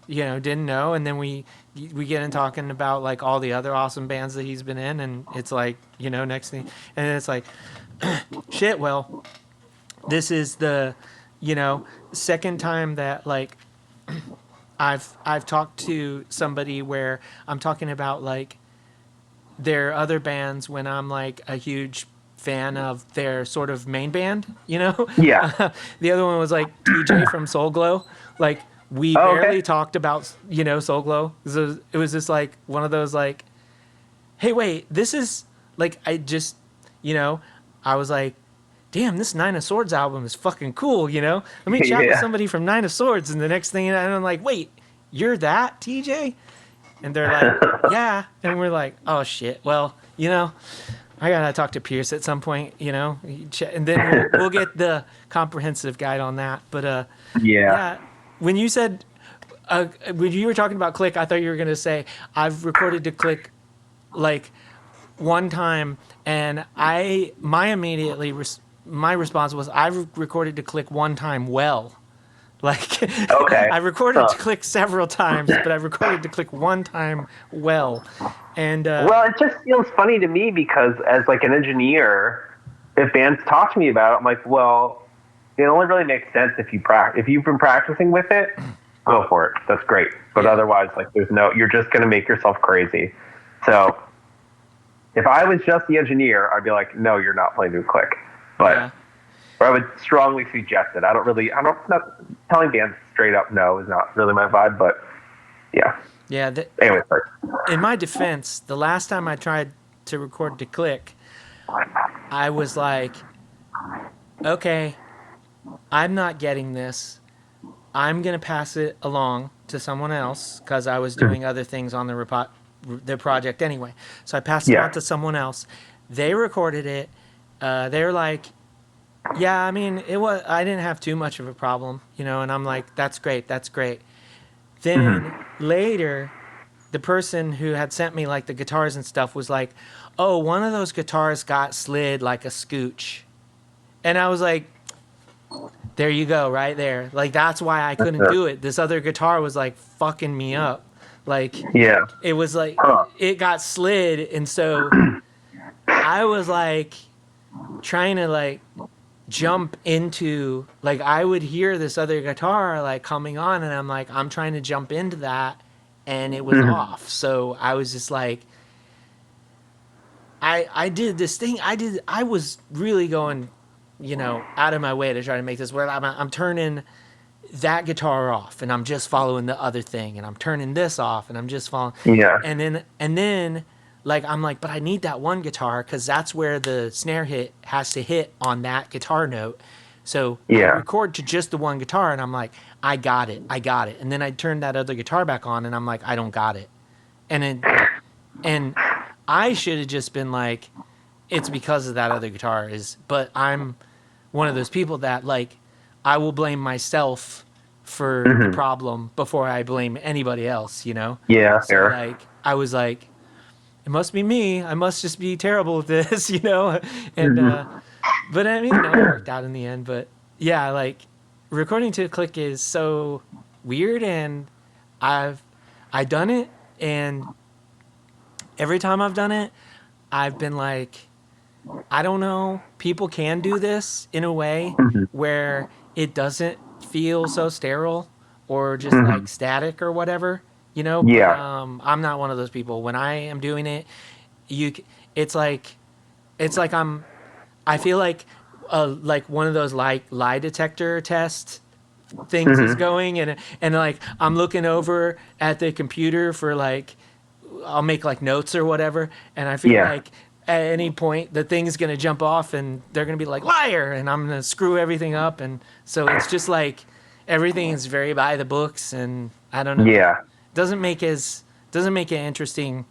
you know, didn't know. And then we get in talking about, like, all the other awesome bands that he's been in. And it's like, you know, next thing. And then it's like, shit, well, this is the, you know, second time that, like, I've talked to somebody where I'm talking about like their other bands when I'm like a huge fan of their sort of main band, you know? Yeah. The other one was like TJ from Soul Glow. Like we Oh, okay. barely talked about, you know, Soul Glow. So it was just like one of those like, hey, wait, this is like, I just, you know, I was like, damn, this Nine of Swords album is fucking cool, you know? Let me chat with Yeah. somebody from Nine of Swords, and the next thing, and I'm like, wait, you're that, TJ? And they're like, yeah. And we're like, oh, shit. Well, you know, I got to talk to Pierce at some point, you know? And then we'll get the comprehensive guide on that. But, yeah, when you said, when you were talking about Click, I thought you were going to say, I've recorded to Click, like, one time, and my response was I've recorded to Click one time well. Like, Okay. I recorded to Click several times, but I recorded to Click one time well. And Well, it just feels funny to me because as like an engineer, if bands talk to me about it, I'm like, well, it only really makes sense if you've been practicing with it, go for it. That's great. But otherwise, like, you're just going to make yourself crazy. So if I was just the engineer, I'd be like, no, you're not playing to Click. But or I would strongly suggest it. Not telling bands straight up no is not really my vibe, but yeah. Yeah. Anyway, in my defense, the last time I tried to record to Click, I was like, okay, I'm not getting this. I'm going to pass it along to someone else because I was doing other things on the project anyway. So I passed it on to someone else. They recorded it. They were like, yeah, I mean, I didn't have too much of a problem, you know, and I'm like, that's great. Then later, the person who had sent me like the guitars and stuff was like, oh, one of those guitars got slid like a scooch. And I was like, there you go, right there. Like, that's why I couldn't do it. This other guitar was like fucking me up. Like, it was like, it got slid. And so I was like trying to like jump into, like, I would hear this other guitar like coming on, and I'm like, I'm trying to jump into that, and it was off. So I was just like, I did this thing. I was really going, you know, out of my way to try to make this work. I'm turning that guitar off, and I'm just following the other thing, and I'm turning this off, and I'm just following. And then like, I'm like, but I need that one guitar because that's where the snare hit has to hit on that guitar note. So I record to just the one guitar, and I'm like, I got it. And then I turn that other guitar back on, and I'm like, I don't got it. And I should have just been like, it's because of that other guitar. But I'm one of those people that, like, I will blame myself for the problem before I blame anybody else, you know? Yeah, so, fair. like, I was like, it must be me. I must just be terrible at this, you know? And, but I mean, it worked out in the end. But yeah, like, recording to a Click is so weird, and I've done it, and every time I've done it, I've been like, I don't know, people can do this in a way where it doesn't feel so sterile or just like static or whatever. You know, but, I'm not one of those people. When I am doing it, it's like I feel like one of those like lie detector test things is going, and like I'm looking over at the computer for like I'll make like notes or whatever, and I feel like at any point the thing's gonna jump off and they're gonna be like liar, and I'm gonna screw everything up, and so it's just like everything is very by the books, and I don't know. Yeah. Doesn't make an interesting,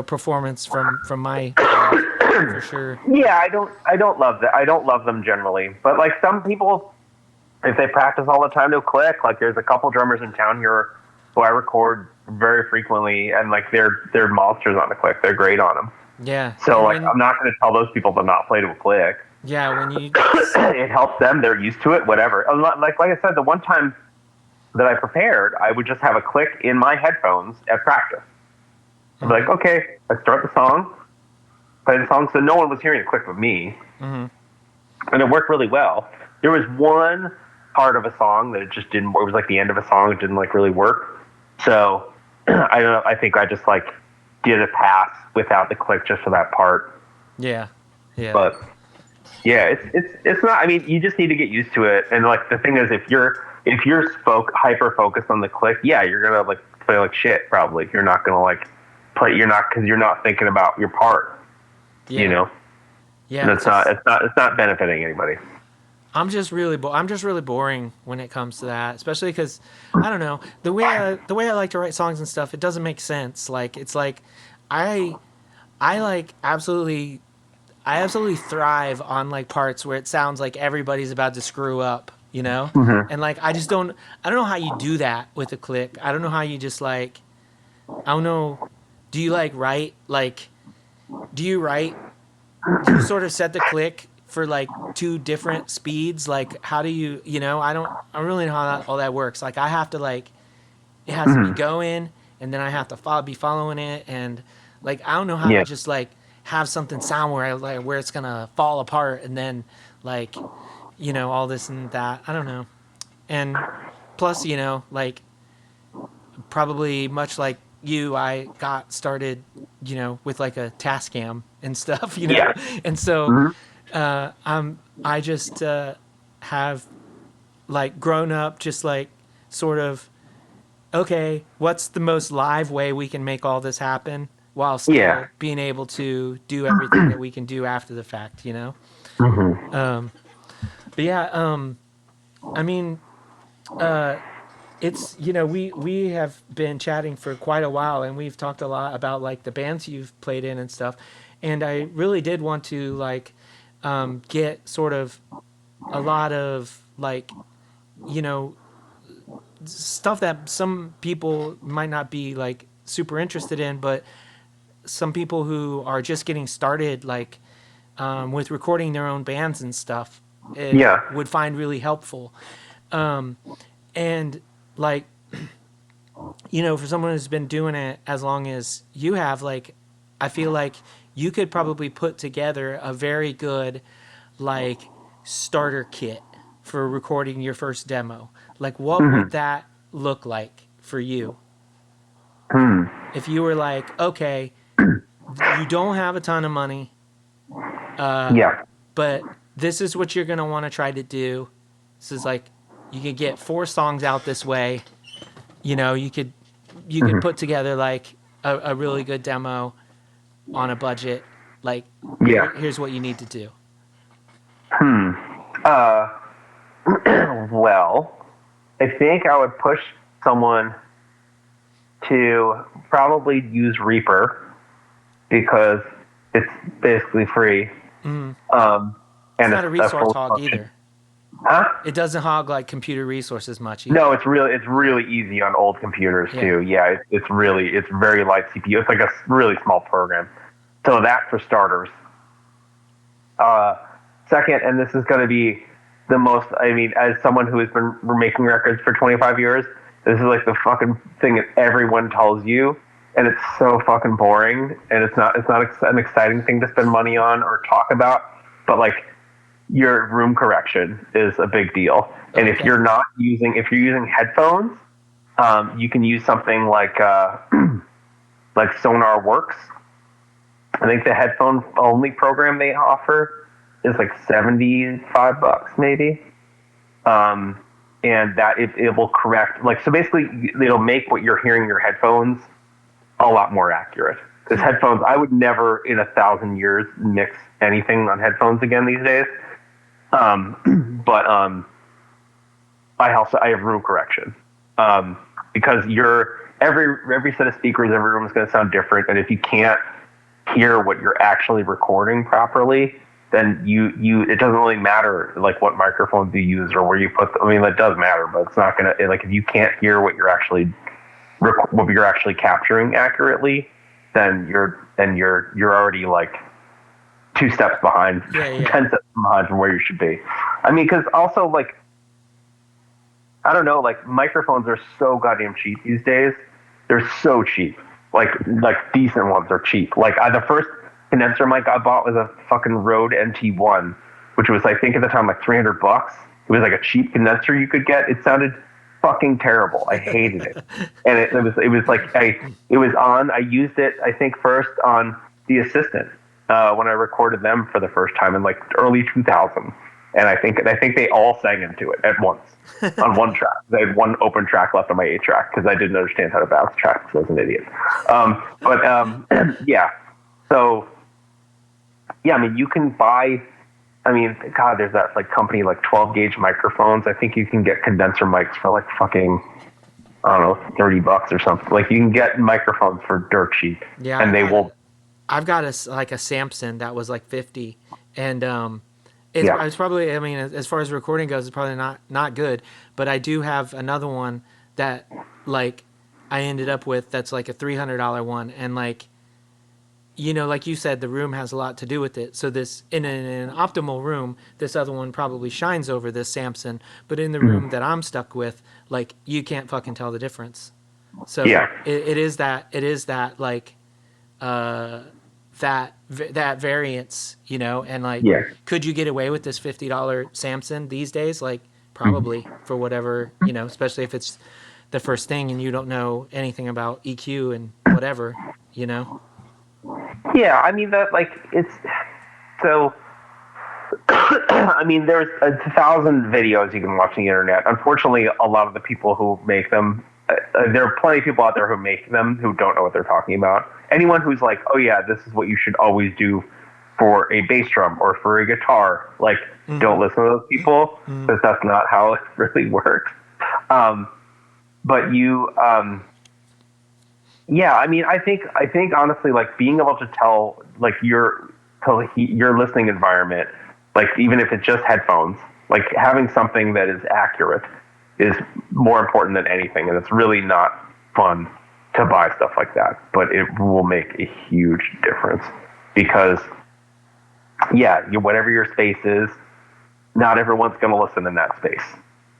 performance from my end, for sure. Yeah, I don't love that. I don't love them generally, but like some people, if they practice all the time, they'll click. Like there's a couple drummers in town here who I record very frequently, and like they're monsters on the click. They're great on them. Yeah. So like I'm not going to tell those people to not play to a click. Yeah, when you it helps them. They're used to it. Whatever. Like I said, the one time that I prepared, I would just have a click in my headphones at practice. I'd be like, okay, I start the song, play the song, so no one was hearing the click but me, and it worked really well. There was one part of a song that it just didn't. It was like the end of a song. It didn't like really work. So I don't know. I think I just like did a pass without the click just for that part. Yeah. But yeah, it's not. I mean, you just need to get used to it. And like the thing is, if you're hyper focused on the click, yeah, you're gonna like play like shit. Probably you're not gonna like play. You're not because you're not thinking about your part. Yeah. Yeah. And it's not benefiting anybody. I'm just really boring when it comes to that, especially because I don't know the way I like to write songs and stuff. It doesn't make sense. Like it's like I absolutely thrive on like parts where it sounds like everybody's about to screw up, and like I don't know how you do that with a click. I don't know how you just like I don't know. Do you like write like do you sort of set the click for like two different speeds? Like how do you I don't really know how all that works. Like I have to like it has to be going, and then I have to be following it, and like I don't know how to just like have something sound where it's gonna fall apart, and then like all this and that. I don't know. And plus like probably much like you, I got started with like a Tascam and stuff, and so I just have like grown up just like sort of okay, what's the most live way we can make all this happen while still being able to do everything that we can do after the fact, but yeah, I mean, it's we have been chatting for quite a while, and we've talked a lot about like the bands you've played in and stuff, and I really did want to like get sort of a lot of like stuff that some people might not be like super interested in, but some people who are just getting started like with recording their own bands and stuff would find really helpful, and like for someone who's been doing it as long as you have, like I feel like you could probably put together a very good like starter kit for recording your first demo. Like what would that look like for you? If you were like, okay, you don't have a ton of money, but this is what you're gonna want to try to do. This is like you could get 4 songs out this way. You could put together like a really good demo on a budget. Like here's what you need to do. Well, I think I would push someone to probably use Reaper because it's basically free. And it's not a resource hog function. either. Huh? It doesn't hog like computer resources much either. No, it's really easy on old computers too. Yeah, it's very light CPU. It's like a really small program. So that for starters. Second, and this is going to be the most, I mean, as someone who has been making records for 25 years, this is like the fucking thing that everyone tells you, and it's so fucking boring, and it's not an exciting thing to spend money on or talk about, but like your room correction is a big deal. And if you're using headphones, you can use something like like Sonar Works. I think the headphone only program they offer is like $75 maybe. And that it will correct, like, so basically it'll make what you're hearing in your headphones a lot more accurate. Because headphones, I would never in 1,000 years mix anything on headphones again these days. But I have room correction, because every set of speakers, every room is going to sound different, and if you can't hear what you're actually recording properly, then it doesn't really matter like what microphones you use or where you put them. I mean, that does matter, but it's not gonna, like, if you can't hear what you're actually capturing accurately, then you're already like 2 steps behind, 10 steps behind from where you should be. I mean, because also, like, I don't know, like, microphones are so goddamn cheap these days. They're so cheap. Like decent ones are cheap. Like, the first condenser mic I bought was a fucking Rode NT1, which was, I think at the time, like $300. It was like a cheap condenser you could get. It sounded fucking terrible. I hated it. And it was like, I used it, I think, first on The Assistant, when I recorded them for the first time in like early 2000. And I think they all sang into it at once on one track. I had one open track left on my 8-track because I didn't understand how to balance tracks because I was an idiot. Yeah. So, yeah, I mean, you can buy, I mean, God, there's that like company, like 12 gauge microphones. I think you can get condenser mics for like fucking, I don't know, $30 or something. Like, you can get microphones for dirt cheap. Yeah. And I've got a Samson that was like 50, and it's probably, I mean, as far as recording goes, it's probably not good, but I do have another one that, like, I ended up with that's like a $300 one, and, like, you know, like you said, the room has a lot to do with it. So this, in an optimal room, this other one probably shines over this Samson, but in the room that I'm stuck with, like, you can't fucking tell the difference. So it is that like, that variance, you know, and like, could you get away with this $50 Samson these days? Like, probably, for whatever, you know, especially if it's the first thing and you don't know anything about EQ and whatever, you know? Yeah, I mean, that, like, it's so. I mean, there's 1,000 videos you can watch on the internet. Unfortunately, a lot of the people who make them, there are plenty of people out there who make them who don't know what they're talking about. Anyone who's like, oh yeah, this is what you should always do for a bass drum or for a guitar, like, don't listen to those people, because that's not how it really works. But you, yeah, I mean, I think honestly, like, being able to tell, like, your listening environment, like, even if it's just headphones, like, having something that is accurate is more important than anything, and it's really not fun to buy stuff like that, but it will make a huge difference, because, yeah, whatever your space is, not everyone's going to listen in that space,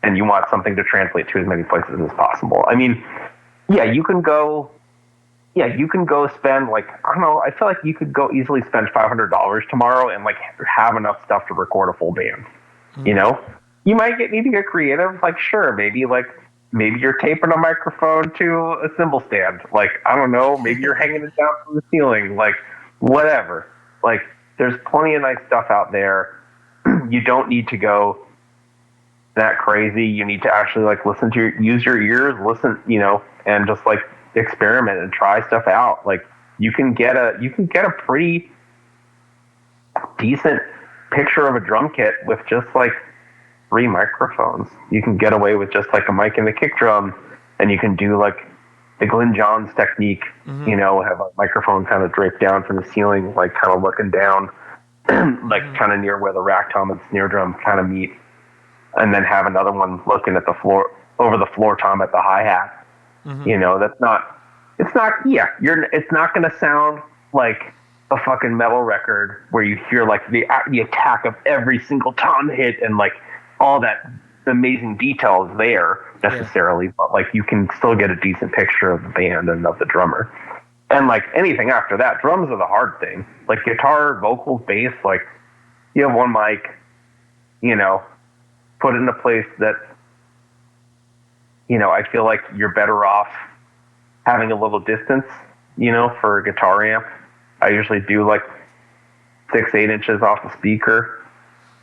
and you want something to translate to as many places as possible. I mean, you can go spend, like, I don't know, I feel like you could go easily spend $500 tomorrow and, like, have enough stuff to record a full band. You know, you might need to get creative. Like, sure, maybe you're taping a microphone to a cymbal stand. Like, I don't know, maybe you're hanging it down from the ceiling. Like, whatever. Like, there's plenty of nice stuff out there. You don't need to go that crazy. You need to actually, like, use your ears, listen, you know, and just, like, experiment and try stuff out. Like, you can get a pretty decent picture of a drum kit with just, like, 3 microphones. You can get away with just, like, a mic and the kick drum, and you can do, like, the Glyn Johns technique, you know, have a microphone kind of draped down from the ceiling, like, kind of looking down, like, kind of near where the rack tom and snare drum kind of meet, and then have another one looking at the floor, over the floor tom at the hi-hat. You know, it's not going to sound like a fucking metal record where you hear, like, the attack of every single tom hit and, like, all that amazing details there necessarily, but, like, you can still get a decent picture of the band and of the drummer. And, like, anything after that, drums are the hard thing. Like, guitar, vocals, bass, like, you have one mic, you know, put it in a place that, you know, I feel like you're better off having a little distance, you know, for a guitar amp. I usually do, like, 6-8 inches off the speaker,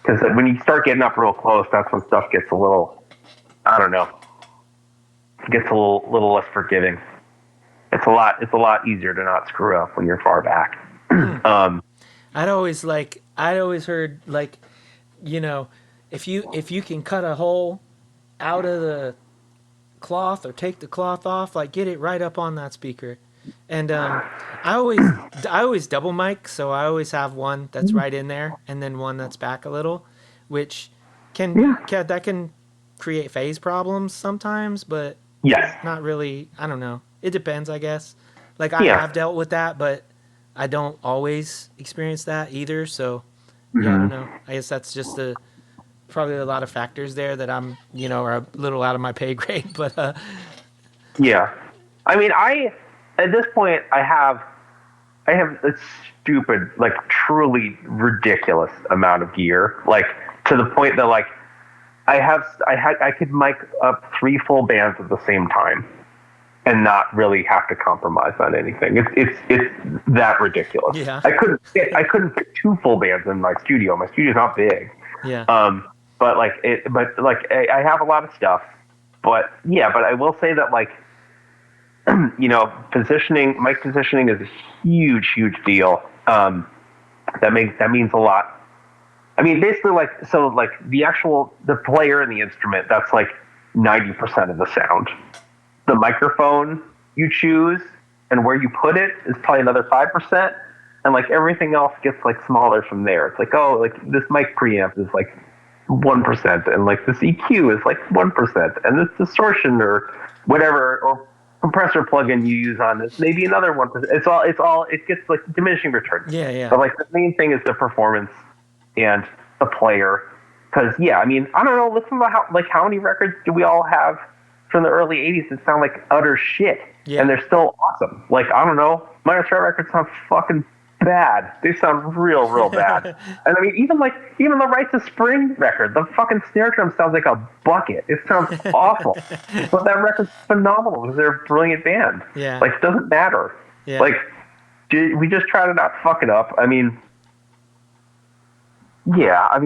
because when you start getting up real close, that's when stuff gets a little, I don't know, gets a little less forgiving. At It's a lot easier to not screw up when you're far back. I'd always heard like, you know, if you can cut a hole out of the cloth or take the cloth off, like get it right up on that speaker. And I always double mic, so I always have one that's right in there and then one that's back a little, which that can create phase problems sometimes, but Yes. not really. I don't know. It depends, I guess. Like I've dealt with that, but I don't always experience that either. So yeah, I don't know. I guess that's just probably a lot of factors there that I'm, are a little out of my pay grade. But yeah, I mean, at this point I have a stupid, like truly ridiculous amount of gear, like to the point that like I could mic up 3 full bands at the same time and not really have to compromise on anything. It's that ridiculous. Yeah. I couldn't fit 2 full bands in my studio. My studio's not big. yeah. But I have a lot of stuff. But I will say that like, mic positioning is a huge deal. That means a lot. I mean, basically, the player and the instrument, that's like 90% of the sound. The microphone you choose and where you put it is probably another 5%, and like everything else gets like smaller from there. It's like, oh, like this mic preamp is like 1%, and like this EQ is like 1%, and this distortion or whatever or compressor plugin you use on this maybe another 1%. It gets like diminishing returns. Yeah. But like the main thing is the performance and the player, because I mean, I don't know. Listen to how many records do we all have from the early 80s that sound like utter shit, and they're still awesome. Like, I don't know, Minor Threat records sound fucking bad. They sound real bad. And I mean, even the Right to Spring record, the fucking snare drum sounds like a bucket. It sounds awful. But that record's phenomenal because they're a brilliant band. Yeah. Like, it doesn't matter. Yeah. Like, we just try to not fuck it up. I mean, I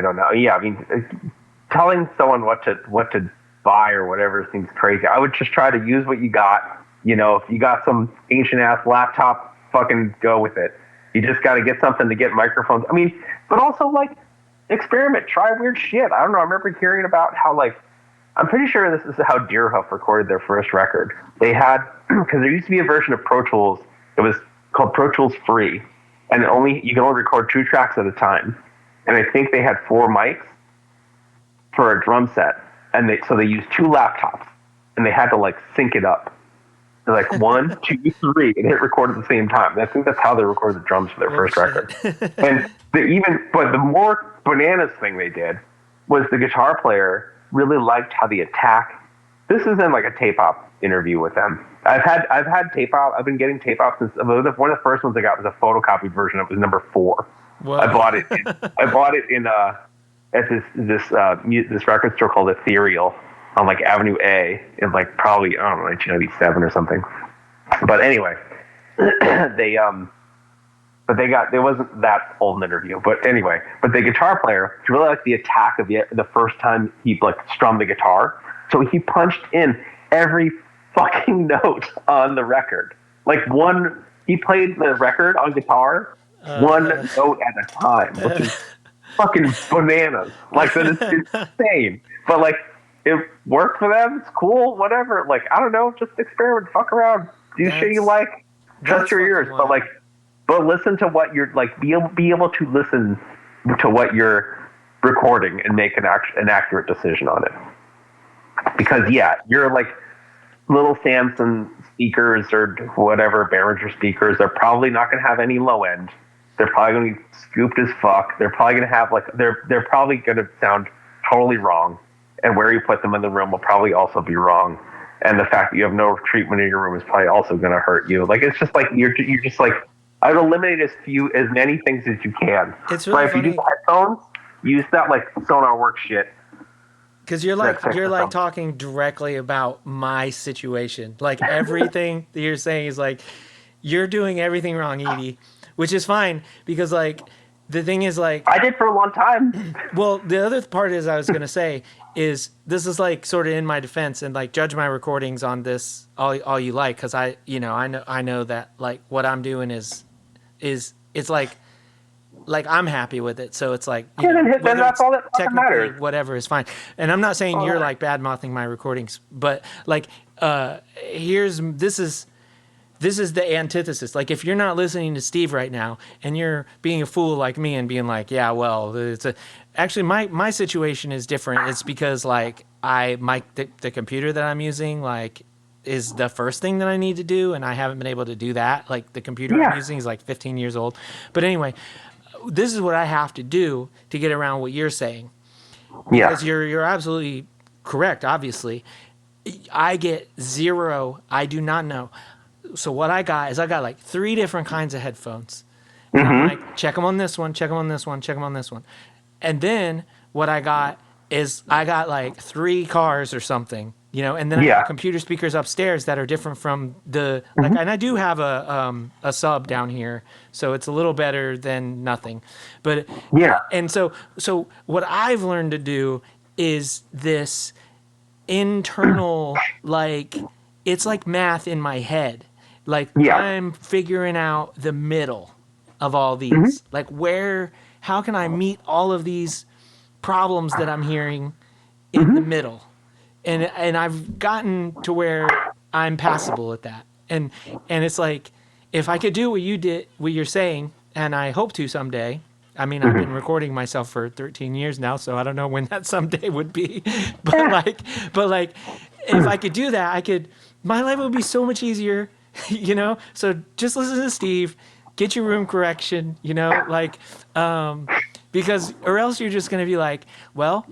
don't know. Yeah, I mean, telling someone what to buy or whatever seems crazy. I would just try to use what you got. If you got some ancient ass laptop, fucking go with it. You just got to get something to get microphones. I mean, but also like experiment, try weird shit. I don't know. I remember hearing about how like, I'm pretty sure this is how Deerhoof recorded their first record. They had, because there used to be a version of Pro Tools. It was called Pro Tools Free, and you can only record 2 tracks at a time. And I think they had 4 mics for a drum set, and so they used 2 laptops, and they had to like sync it up. They're like 1, 2, 3, and hit record at the same time. And I think that's how they recorded the drums for their first record. And the more bananas thing they did was the guitar player really liked how the attack. This is in like a tape op interview with them. I've had tape op. I've been getting tape op since one of the first ones I got was a photocopied version. It was number 4. Whoa. I bought it at this record store called Ethereal on like Avenue A in like probably, I don't know, 1997 or something. But anyway, it wasn't that old an interview. But anyway, the guitar player really liked the attack of the first time he like strummed the guitar. So he punched in every fucking note on the record. Like he played the record on guitar, one note at a time, which is fucking bananas. Like, that is insane. But like, it worked for them. It's cool, whatever. Like, I don't know, just experiment, fuck around, do shit you like, trust your ears. Wild. But listen to what you're like. Be able to listen to what you're recording and make an accurate decision on it. Because you're like little Samson speakers or whatever Behringer speakers. They're probably not going to have any low end. They're probably going to be scooped as fuck. They're probably going to have they're probably going to sound totally wrong. And where you put them in the room will probably also be wrong. And the fact that you have no treatment in your room is probably also going to hurt you. Like, it's just like you're just like, I would eliminate as many things as you can. It's really funny. If you use headphones, use that like Sonar Work shit. Because you're like talking directly about my situation. Like, everything that you're saying is like, you're doing everything wrong, Edie, which is fine because like the thing is, like, I did for a long time. well, the other part is I was gonna say is this is like sort of in my defense, and like judge my recordings on this all you like, because I know that like what I'm doing is it's like I'm happy with it, so it's like Then whether that's it's all that fucking technically matters. whatever is fine. And I'm not saying you're like bad mouthing my recordings, but like this is the antithesis. Like, if you're not listening to Steve right now and you're being a fool like me and being like, yeah, well, actually my situation is different. It's because like the computer that I'm using like is the first thing that I need to do, and I haven't been able to do that. Like, the computer I'm using is like 15 years old. But anyway, this is what I have to do to get around what you're saying. Because you're absolutely correct, obviously. I get zero. I do not know. So what I got like 3 different kinds of headphones. And I'm like, check them on this one, check them on this one, check them on this one. And then what I got is I got like 3 cars or something, and then I have computer speakers upstairs that are different from the, like, and I do have a sub down here, so it's a little better than nothing. But and so what I've learned to do is this internal, like, it's like math in my head. Like, I'm figuring out the middle of all these. Like, how can I meet all of these problems that I'm hearing in the middle? And I've gotten to where I'm passable at that. And it's like, if I could do what you're saying, and I hope to someday. I mean, I've been recording myself for 13 years now, so I don't know when that someday would be. But like, if I could do that, my life would be so much easier. So just listen to Steve, get your room correction, because, or else you're just going to be like, well,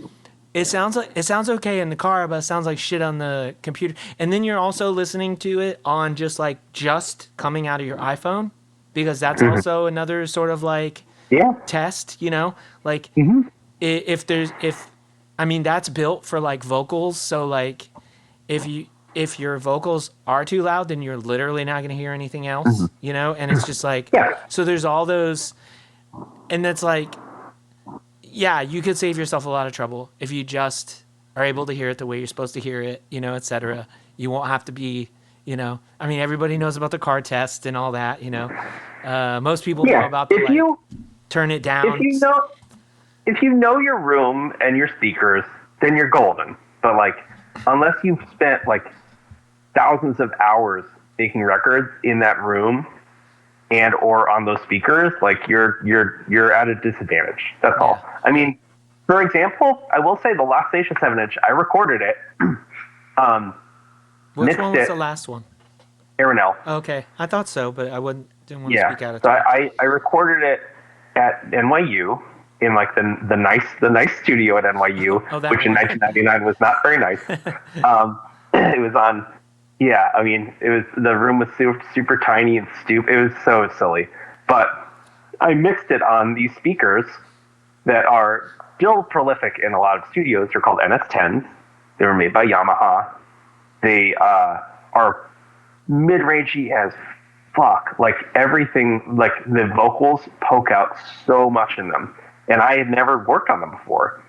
it sounds okay in the car, but it sounds like shit on the computer. And then you're also listening to it on just coming out of your iPhone, because that's also another sort of like test, like I mean, that's built for like vocals. So like, if your vocals are too loud, then you're literally not going to hear anything else, and it's just like, so there's all those, and that's like, you could save yourself a lot of trouble if you just are able to hear it the way you're supposed to hear it, etc. You won't have to be, I mean, everybody knows about the car test and all that, most people know about the, turn it down. If you know your room and your speakers, then you're golden. But like, unless you've spent like thousands of hours making records in that room and or on those speakers, like you're at a disadvantage. That's all. I mean, for example, I will say the last Saetia 7-inch, I recorded it. Which one was the last one? Aronell. Okay, I thought so, but I didn't want to speak out of turn. turn. So I recorded it at NYU in like the nice studio at NYU, which in 1999 was not very nice. It was on. Yeah, I mean, the room was super tiny and stupid. It was so silly. But I mixed it on these speakers that are still prolific in a lot of studios. They're called NS10s. They were made by Yamaha. They are mid-rangey as fuck. Like, everything, like the vocals poke out so much in them. And I had never worked on them before.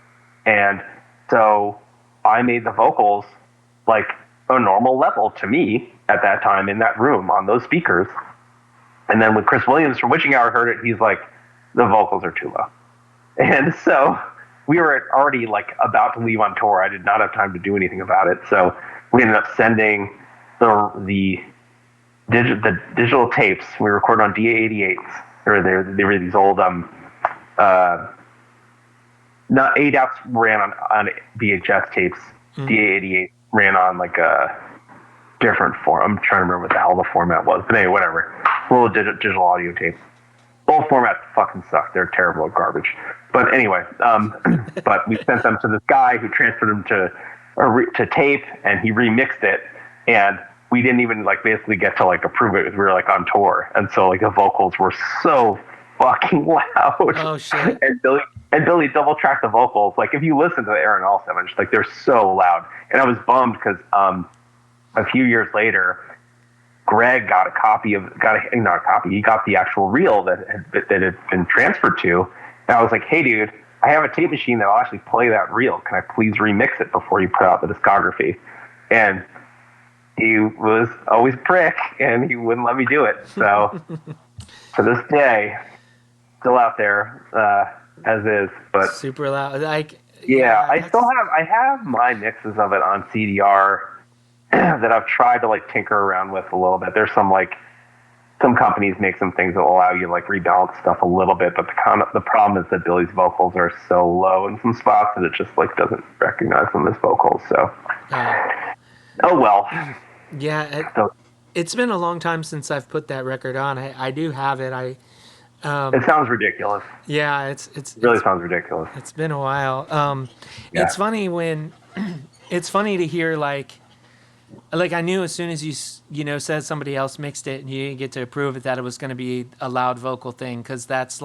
And so I made the vocals like a normal level to me at that time in that room on those speakers. And then when Chris Williams from Witching Hour heard it, he's like, the vocals are too low. And so we were already like about to leave on tour. I did not have time to do anything about it. So we ended up sending the digital tapes. We recorded on DA-88s, or they were these old, not ADATs ran on VHS tapes. DA-88 ran on like a different form. I'm trying to remember what the hell the format was, but anyway, whatever. Little digital audio tape. Both formats fucking suck. They're terrible garbage. But anyway, but we sent them to this guy who transferred them to tape, and he remixed it, and we didn't even like basically get to like approve it because we were like on tour, and so like the vocals were so fucking loud. Oh shit! And Billy double tracked the vocals. Like, if you listen to the Aaron All 7-inch, like, they're so loud. And I was bummed because a few years later, Greg got a copy of, not a copy, he got the actual reel that had been transferred to, And I was like, hey, dude, I have a tape machine that'll actually play that reel. Can I please remix it before you put out the discography? And he was always a prick, and he wouldn't let me do it. So to this day, still out there as is. But super loud. Like, yeah, I have my mixes of it on CDR that I've tried to like tinker around with a little bit. There's some companies make some things that will allow you to like rebalance stuff a little bit, but the problem is that Billy's vocals are so low in some spots that it just like doesn't recognize them as vocals. So, oh well. Yeah, it's been a long time since I've put that record on. I do have it. It sounds ridiculous. Yeah, it really sounds ridiculous. It's been a while. It's funny it's funny to hear like I knew as soon as you said somebody else mixed it and you didn't get to approve it that it was going to be a loud vocal thing, because that's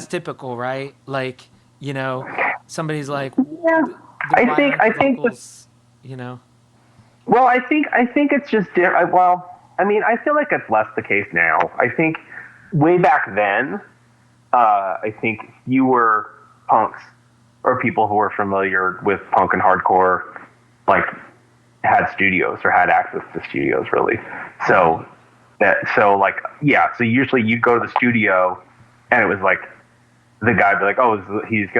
typical, right? Like, somebody's like, I think vocals, Well, I think it's just different. Well, I mean, I feel like it's less the case now. I think way back then, I think fewer punks or people who were familiar with punk and hardcore, like, had studios or had access to studios, really. So usually you'd go to the studio and it was like the guy would be like, oh,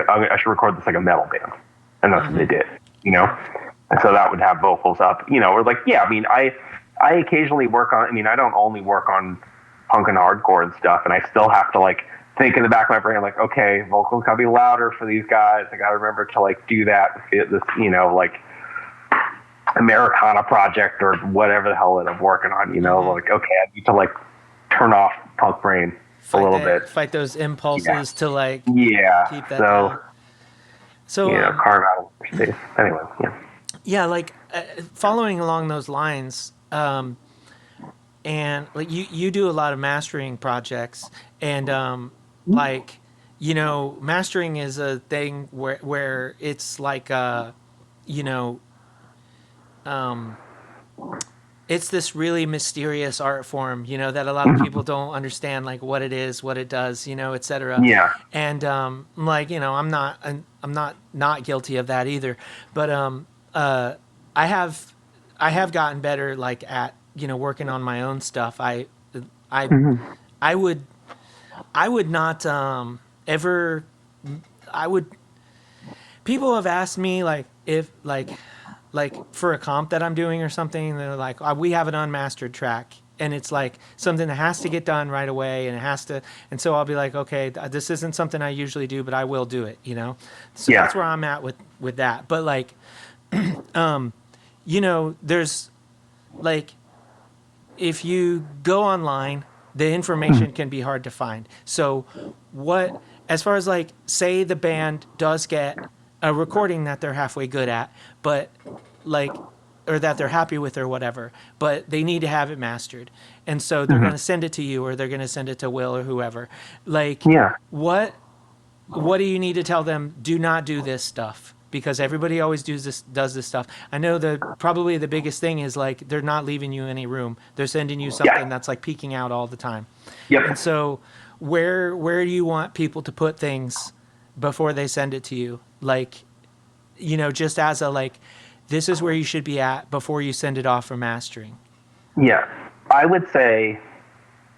I should record this like a metal band. And that's what they did, And so that would have vocals up, or like, yeah, I mean, I occasionally I don't only work on punk and hardcore and stuff, and I still have to like think in the back of my brain, like, okay, vocals gotta be louder for these guys. I gotta remember to like do that with this, like Americana project or whatever the hell that I'm working on, like, okay, I need to like turn off punk brain a little bit. Fight those impulses to like keep that down. So carve out space. Anyway, yeah, like following along those lines, and like you do a lot of mastering projects, and like mastering is a thing where it's like it's this really mysterious art form, that a lot of people don't understand, like what it is, what it does, etc. Yeah. And I'm not guilty of that either, but I have gotten better, like at working on my own stuff. I would not ever. People have asked me like if like for a comp that I'm doing or something, they're like, oh, we have an unmastered track, and it's like something that has to get done right away, and so I'll be like, okay, this isn't something I usually do, but I will do it, So that's where I'm at with that. But like, there's like, if you go online, the information can be hard to find. So as far as like, say the band does get a recording that they're halfway good at, but like, or that they're happy with or whatever, but they need to have it mastered. And so they're going to send it to you, or they're going to send it to Will or whoever. Like, what do you need to tell them? Do not do this stuff, because everybody always does this stuff. I know probably the biggest thing is like, they're not leaving you any room. They're sending you something that's like peeking out all the time. Yep. And so where do you want people to put things before they send it to you? Like, just as a, like, this is where you should be at before you send it off for mastering. Yeah. I would say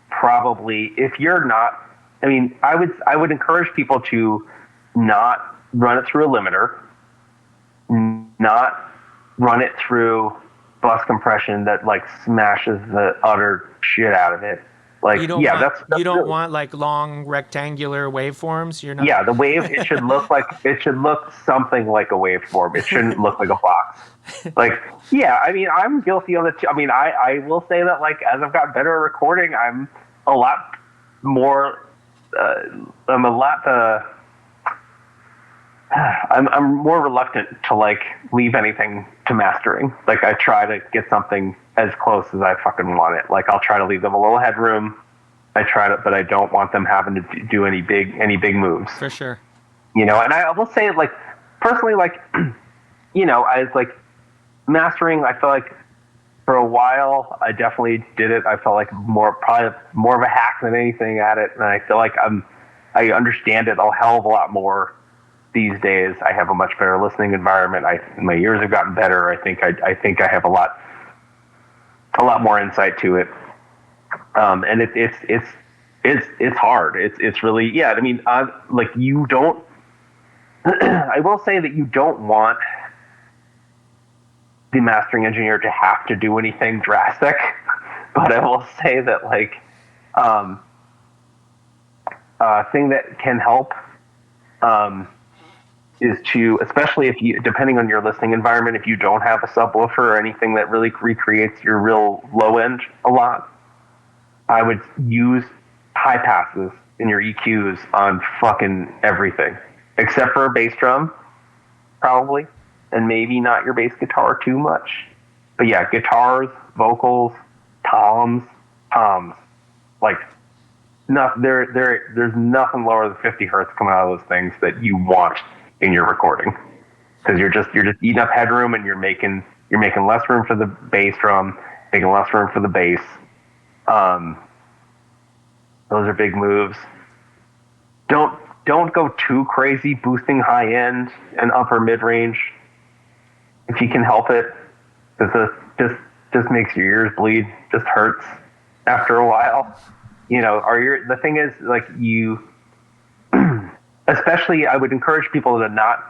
probably if you're not, I would encourage people to not run it through a limiter, not run it through bus compression that like smashes the utter shit out of it. Like, you don't want like long rectangular waveforms. You're not. Yeah, the wave, it should look something like a waveform. It shouldn't look like a box. Like, yeah, I'm guilty of it too. I will say that like, as I've gotten better at recording, I'm a lot more, I'm more reluctant to like leave anything to mastering. Like, I try to get something as close as I fucking want it. Like, I'll try to leave them a little headroom. But I don't want them having to do any big moves. For sure. And I will say, like, personally, like, I was like mastering. I feel like for a while I definitely did it. I felt like probably more of a hack than anything at it, and I feel like I'm I understand it a hell of a lot more these days. I have a much better listening environment. My ears have gotten better. I think I have a lot more insight to it. And it's hard. It's really, yeah. I mean, like you don't. I will say that you don't want the mastering engineer to have to do anything drastic, but I will say that like a thing that can help is to, especially if you, depending on your listening environment, if you don't have a subwoofer or anything that really recreates your real low end a lot, I would use high passes in your EQs on fucking everything, except for a bass drum, probably, and maybe not your bass guitar too much. But yeah, guitars, vocals, toms, like there's nothing lower than 50 hertz coming out of those things that you want in your recording, because you're just eating up headroom, and you're making less room for the bass drum, making less room for the bass. Those are big moves. Don't go too crazy boosting high end and upper mid range if you can help it, because this just makes your ears bleed. Just hurts after a while. You know, the thing is, like, you, especially, I would encourage people to not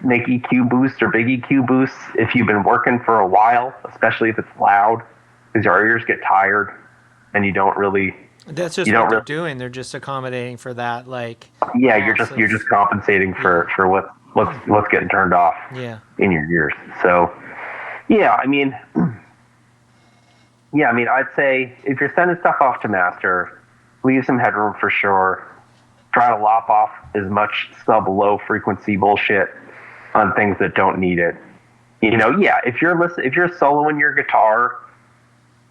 make EQ boosts or big EQ boosts if you've been working for a while, especially if it's loud, because your ears get tired and you don't really. That's just what they're doing. They're just accommodating for that, like. Yeah, you're just compensating for what's getting turned off. Yeah. In your ears. So, yeah, I mean, I'd say if you're sending stuff off to master, leave some headroom for sure. Try to lop off as much sub-low frequency bullshit on things that don't need it. You know, yeah, if you're soloing your guitar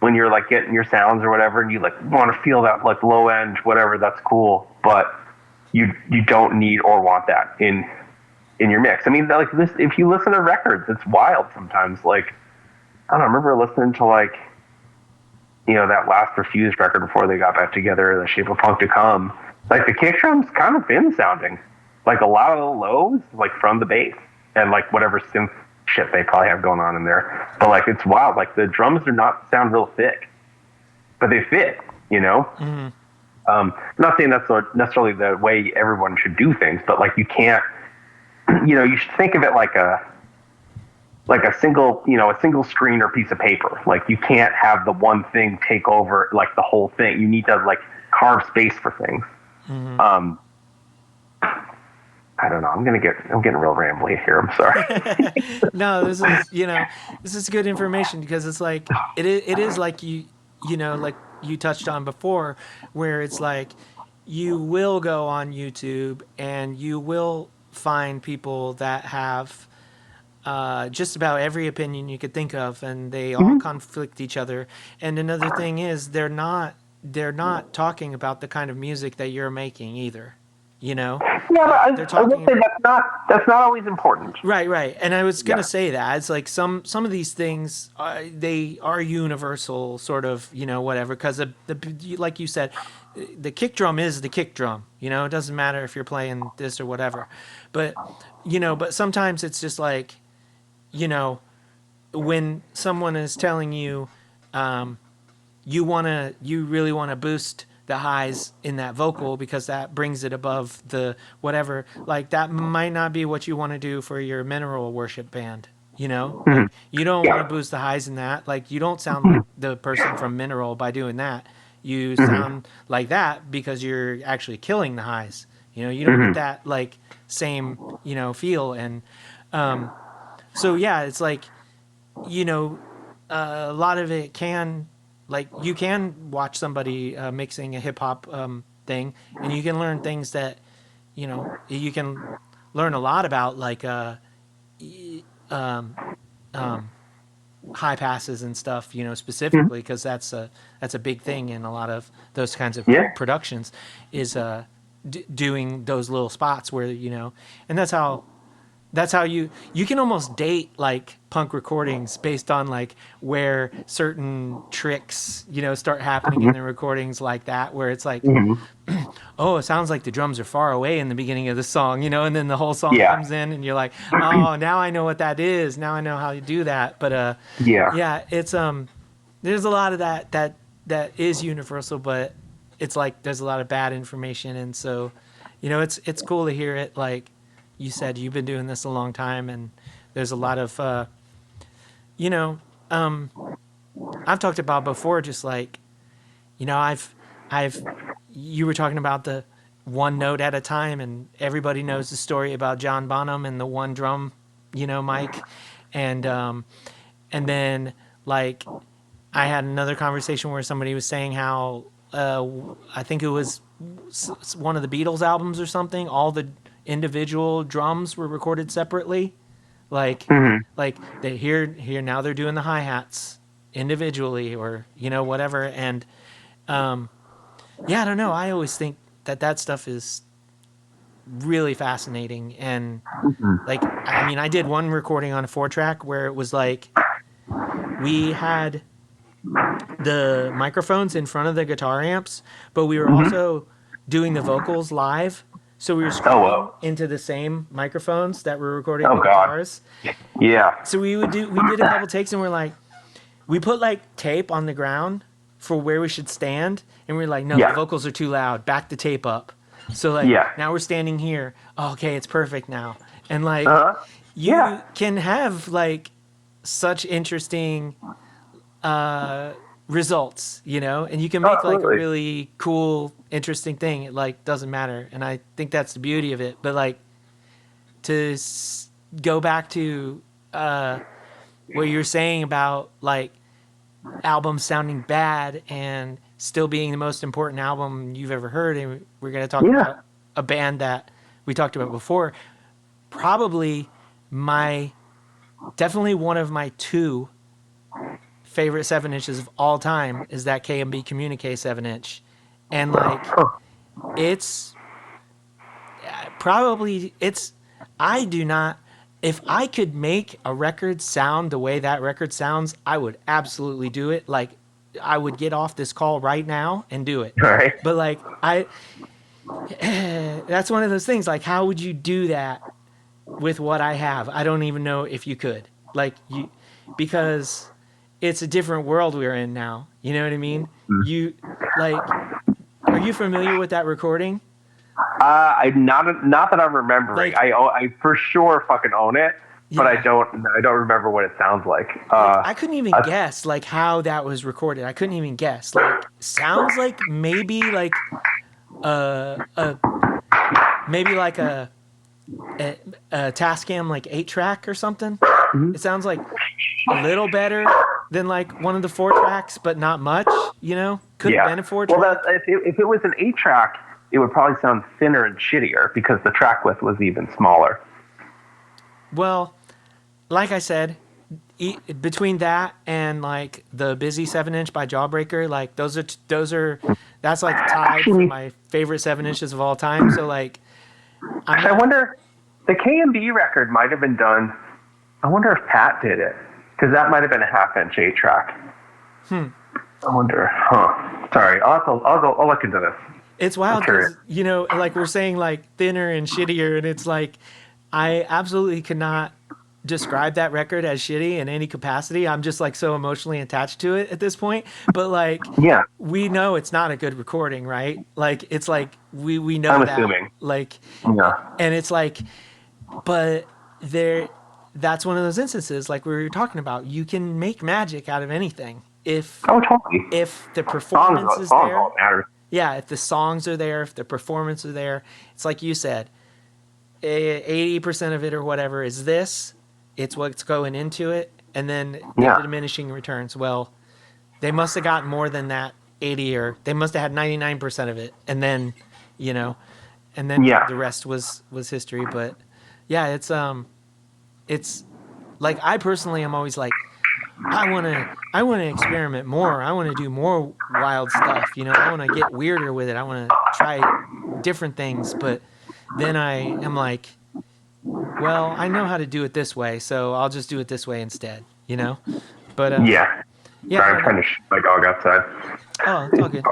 when you're like getting your sounds or whatever, and you like want to feel that like low end, whatever, that's cool. But you don't need or want that in your mix. I mean, like this, if you listen to records, it's wild sometimes. Like, I don't remember listening to like, you know, that last Refused record before they got back together, The Shape of Punk to Come. Like the kick drum's kind of thin sounding. Like a lot of the lows, like from the bass and like whatever synth shit they probably have going on in there. But like it's wild. Like the drums do not sound real thick, but they fit. You know. Mm-hmm. I'm not saying that's necessarily the way everyone should do things, but like you can't. You know, you should think of it like a single screen or piece of paper. Like you can't have the one thing take over like the whole thing. You need to like carve space for things. Mm-hmm. I don't know. I'm getting real rambly here. I'm sorry. No, this is good information, because it's like it is like you know, like you touched on before, where it's like you will go on YouTube and you will find people that have just about every opinion you could think of, and they all conflict each other. And another thing is they're not talking about the kind of music that you're making either. You know? Yeah, but I will say that's not always important. Right. And I was gonna say that it's like some of these things they are universal, sort of, you know, whatever. Because the like you said, the kick drum is the kick drum. You know, it doesn't matter if you're playing this or whatever. But you know, but sometimes it's just like, you know, when someone is telling you, you really wanna boost the highs in that vocal because that brings it above the whatever, like that might not be what you want to do for your mineral worship band, you know? Mm-hmm. Like, you don't want to boost the highs in that. Like you don't sound like the person from Mineral by doing that. You sound like that because you're actually killing the highs. You know, you don't get that like same, you know, feel. And so yeah, it's like, you know, a lot of it can, like you can watch somebody mixing a hip hop thing, and you can learn things that, you know, you can learn a lot about, like high passes and stuff, you know, specifically, because that's a big thing in a lot of those kinds of productions, is doing those little spots where, you know, and that's how That's how you can almost date like punk recordings based on like where certain tricks, start happening in the recordings like that, where it's like, oh, it sounds like the drums are far away in the beginning of the song, and then the whole song Yeah. comes in and you're like, oh, now I know what that is. Now I know how you do that. But Yeah. it's there's a lot of that is universal, but it's like there's a lot of bad information, and so it's cool to hear it. Like you said, you've been doing this a long time, and there's a lot of I've talked about before, just like I've you were talking about the one note at a time, and everybody knows the story about John Bonham and the one drum mic, and then like I had another conversation where somebody was saying how I think it was one of the Beatles albums or something, all the individual drums were recorded separately, like they here now they're doing the hi-hats individually, or whatever. And I don't know, I always think that stuff is really fascinating. And like, I mean, I did one recording on a 4-track where it was like we had the microphones in front of the guitar amps, but we were also doing the vocals live. So we were screaming into the same microphones that were recording the guitars. Yeah. So we did a couple takes, and we're like, we put like tape on the ground for where we should stand, and we're like, no, the vocals are too loud. Back the tape up. So like now we're standing here. Oh, okay, it's perfect now. And like you can have like such interesting results, and you can make like a really cool, interesting thing. It like doesn't matter, and I think that's the beauty of it. But like to go back to what you're saying about like albums sounding bad and still being the most important album you've ever heard, and we're going to talk about a band that we talked about before. Probably definitely one of my 2 favorite 7-inches of all time is that K&B Communique 7-inch. And like I do not, if I could make a record sound the way that record sounds, I would absolutely do it. Like I would get off this call right now and do it. Right. But like that's one of those things, like how would you do that with what I have? I don't even know if you could. Like because it's a different world we're in now. You know what I mean? You like, are you familiar with that recording? I not that I'm remembering. Like, I for sure fucking own it, but I don't remember what it sounds like. I couldn't even guess like how that was recorded. I couldn't even guess. Like sounds like maybe like maybe like a Tascam like 8-track or something. It sounds like a little better than like one of the 4-tracks, but not much. Could have been a 4-track. Well, if it was an 8-track, it would probably sound thinner and shittier because the track width was even smaller. Well, like I said, between that and like the Busy 7-inch by Jawbreaker, like those are that's like tied for my favorite 7-inches of all time. So like, I wonder, the K&B record might have been done. I wonder if Pat did it, because that might have been a 1/2-inch 8-track. I wonder. Sorry, I'll look into this. It's wild because, like we're saying like thinner and shittier, and it's like I absolutely cannot describe that record as shitty in any capacity. I'm just like so emotionally attached to it at this point. But like, we know it's not a good recording, right? Like it's like we know I'm that. assuming. Like, and it's like, but that's one of those instances like we were talking about. You can make magic out of anything if totally. If the performance is there. All matters. Yeah, if the songs are there, if the performance are there, it's like you said, 80% of it or whatever is this. It's what's going into it, and then the diminishing returns. Well, they must have gotten more than that 80, or they must have had 99% of it, and then, the rest was history. But yeah, it's like I personally am always like, I want to experiment more. I want to do more wild stuff. I want to get weirder with it. I want to try different things. But then I am like, well, I know how to do it this way, so I'll just do it this way instead, you know? But Yeah. yeah, Sorry, I'm trying to shoot my dog outside. oh, it's all good.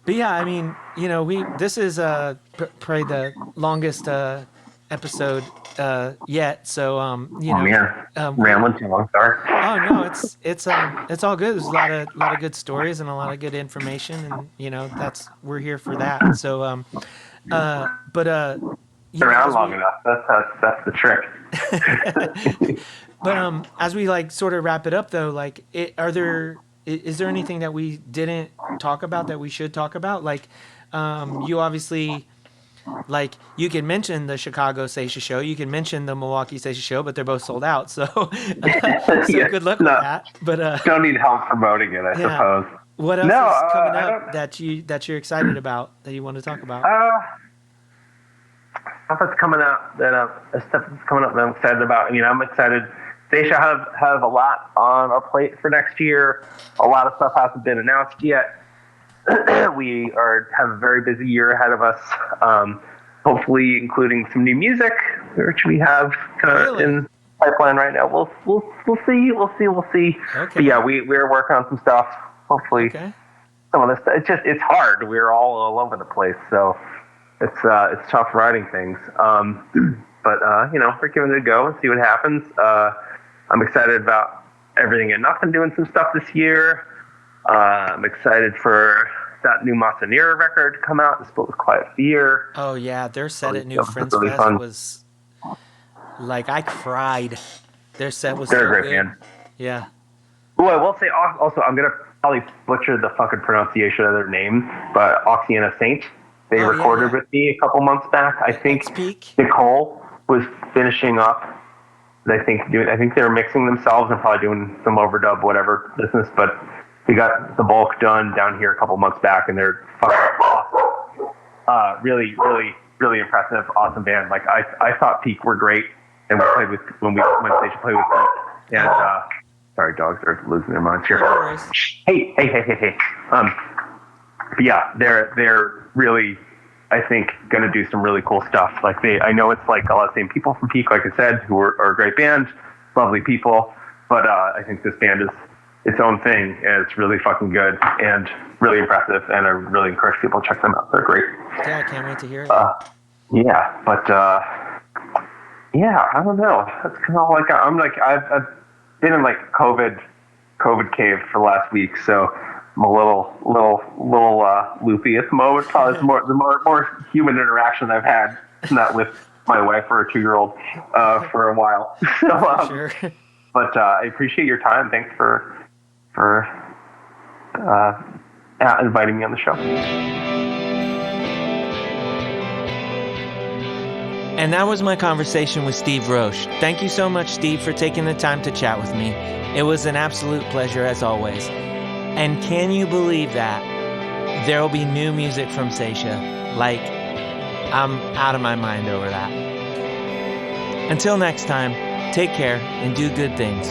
But yeah, I mean, you know, this is probably the longest episode yet. So you Oh know, man, rambling too long. Sorry. oh no, it's all good. There's a lot of good stories and a lot of good information, and you know, we're here for that. So but you know, Around long enough. That's the trick. but as we like sort of wrap it up though, like, is there anything that we didn't talk about that we should talk about? Like, you obviously, like, you can mention the Chicago Saetia show, you can mention the Milwaukee Saetia show, but they're both sold out. So, Yeah, good luck with that. But don't need help promoting it, I suppose. What else is coming up that you're excited about that you want to talk about? Stuff that's coming up stuff that's coming up that I'm excited about. I mean, I'm excited. Saetia have a lot on our plate for next year. A lot of stuff hasn't been announced yet. We have a very busy year ahead of us. Hopefully, including some new music, which we have kind of in pipeline right now. We'll see. Okay. But yeah, we're working on some stuff. Hopefully, some of this. It's hard. We're all over the place, so it's tough writing things. But you know, we're giving it a go and see what happens. I'm excited about Everything and Nothing doing some stuff this year. I'm excited for that new Massanera record to come out. It's Split with Quiet Fear. Oh yeah, their set at New Friends really Fest fun. was like, I cried. Their set was They're so a great good. band. Yeah. Oh, I will say also, I'm gonna probably butcher the fucking pronunciation of their name, but Oxiana Saint. They recorded with me a couple months back. I think X-Peak. Nicole was finishing up. I think they were mixing themselves and probably doing some overdub, whatever business. But we got the bulk done down here a couple months back, and they're fucking awesome. Really, really, really impressive, awesome band. Like I thought Peak were great, and we played with when Saetia played with Peak. And sorry, dogs are losing their minds here. No worries. Hey. But yeah, they're really, I think, going to do some really cool stuff. Like I know it's like a lot of the same people from Peak, like I said, who are a great band, lovely people. But I think this band is its own thing, and it's really fucking good and really impressive. And I really encourage people to check them out. They're great. Yeah, I can't wait to hear it. Yeah, but yeah, I don't know. That's kind of like I've been in like COVID cave for the last week, so I'm a little loopy at the moment. Probably the more human interaction I've had, not with my wife or a 2-year-old, for a while. So, Sure. But I appreciate your time. Thanks for inviting me on the show. And that was my conversation with Steve Roche. Thank you so much, Steve, for taking the time to chat with me. It was an absolute pleasure, as always. And can you believe that there will be new music from Saetia? Like, I'm out of my mind over that. Until next time, take care and do good things.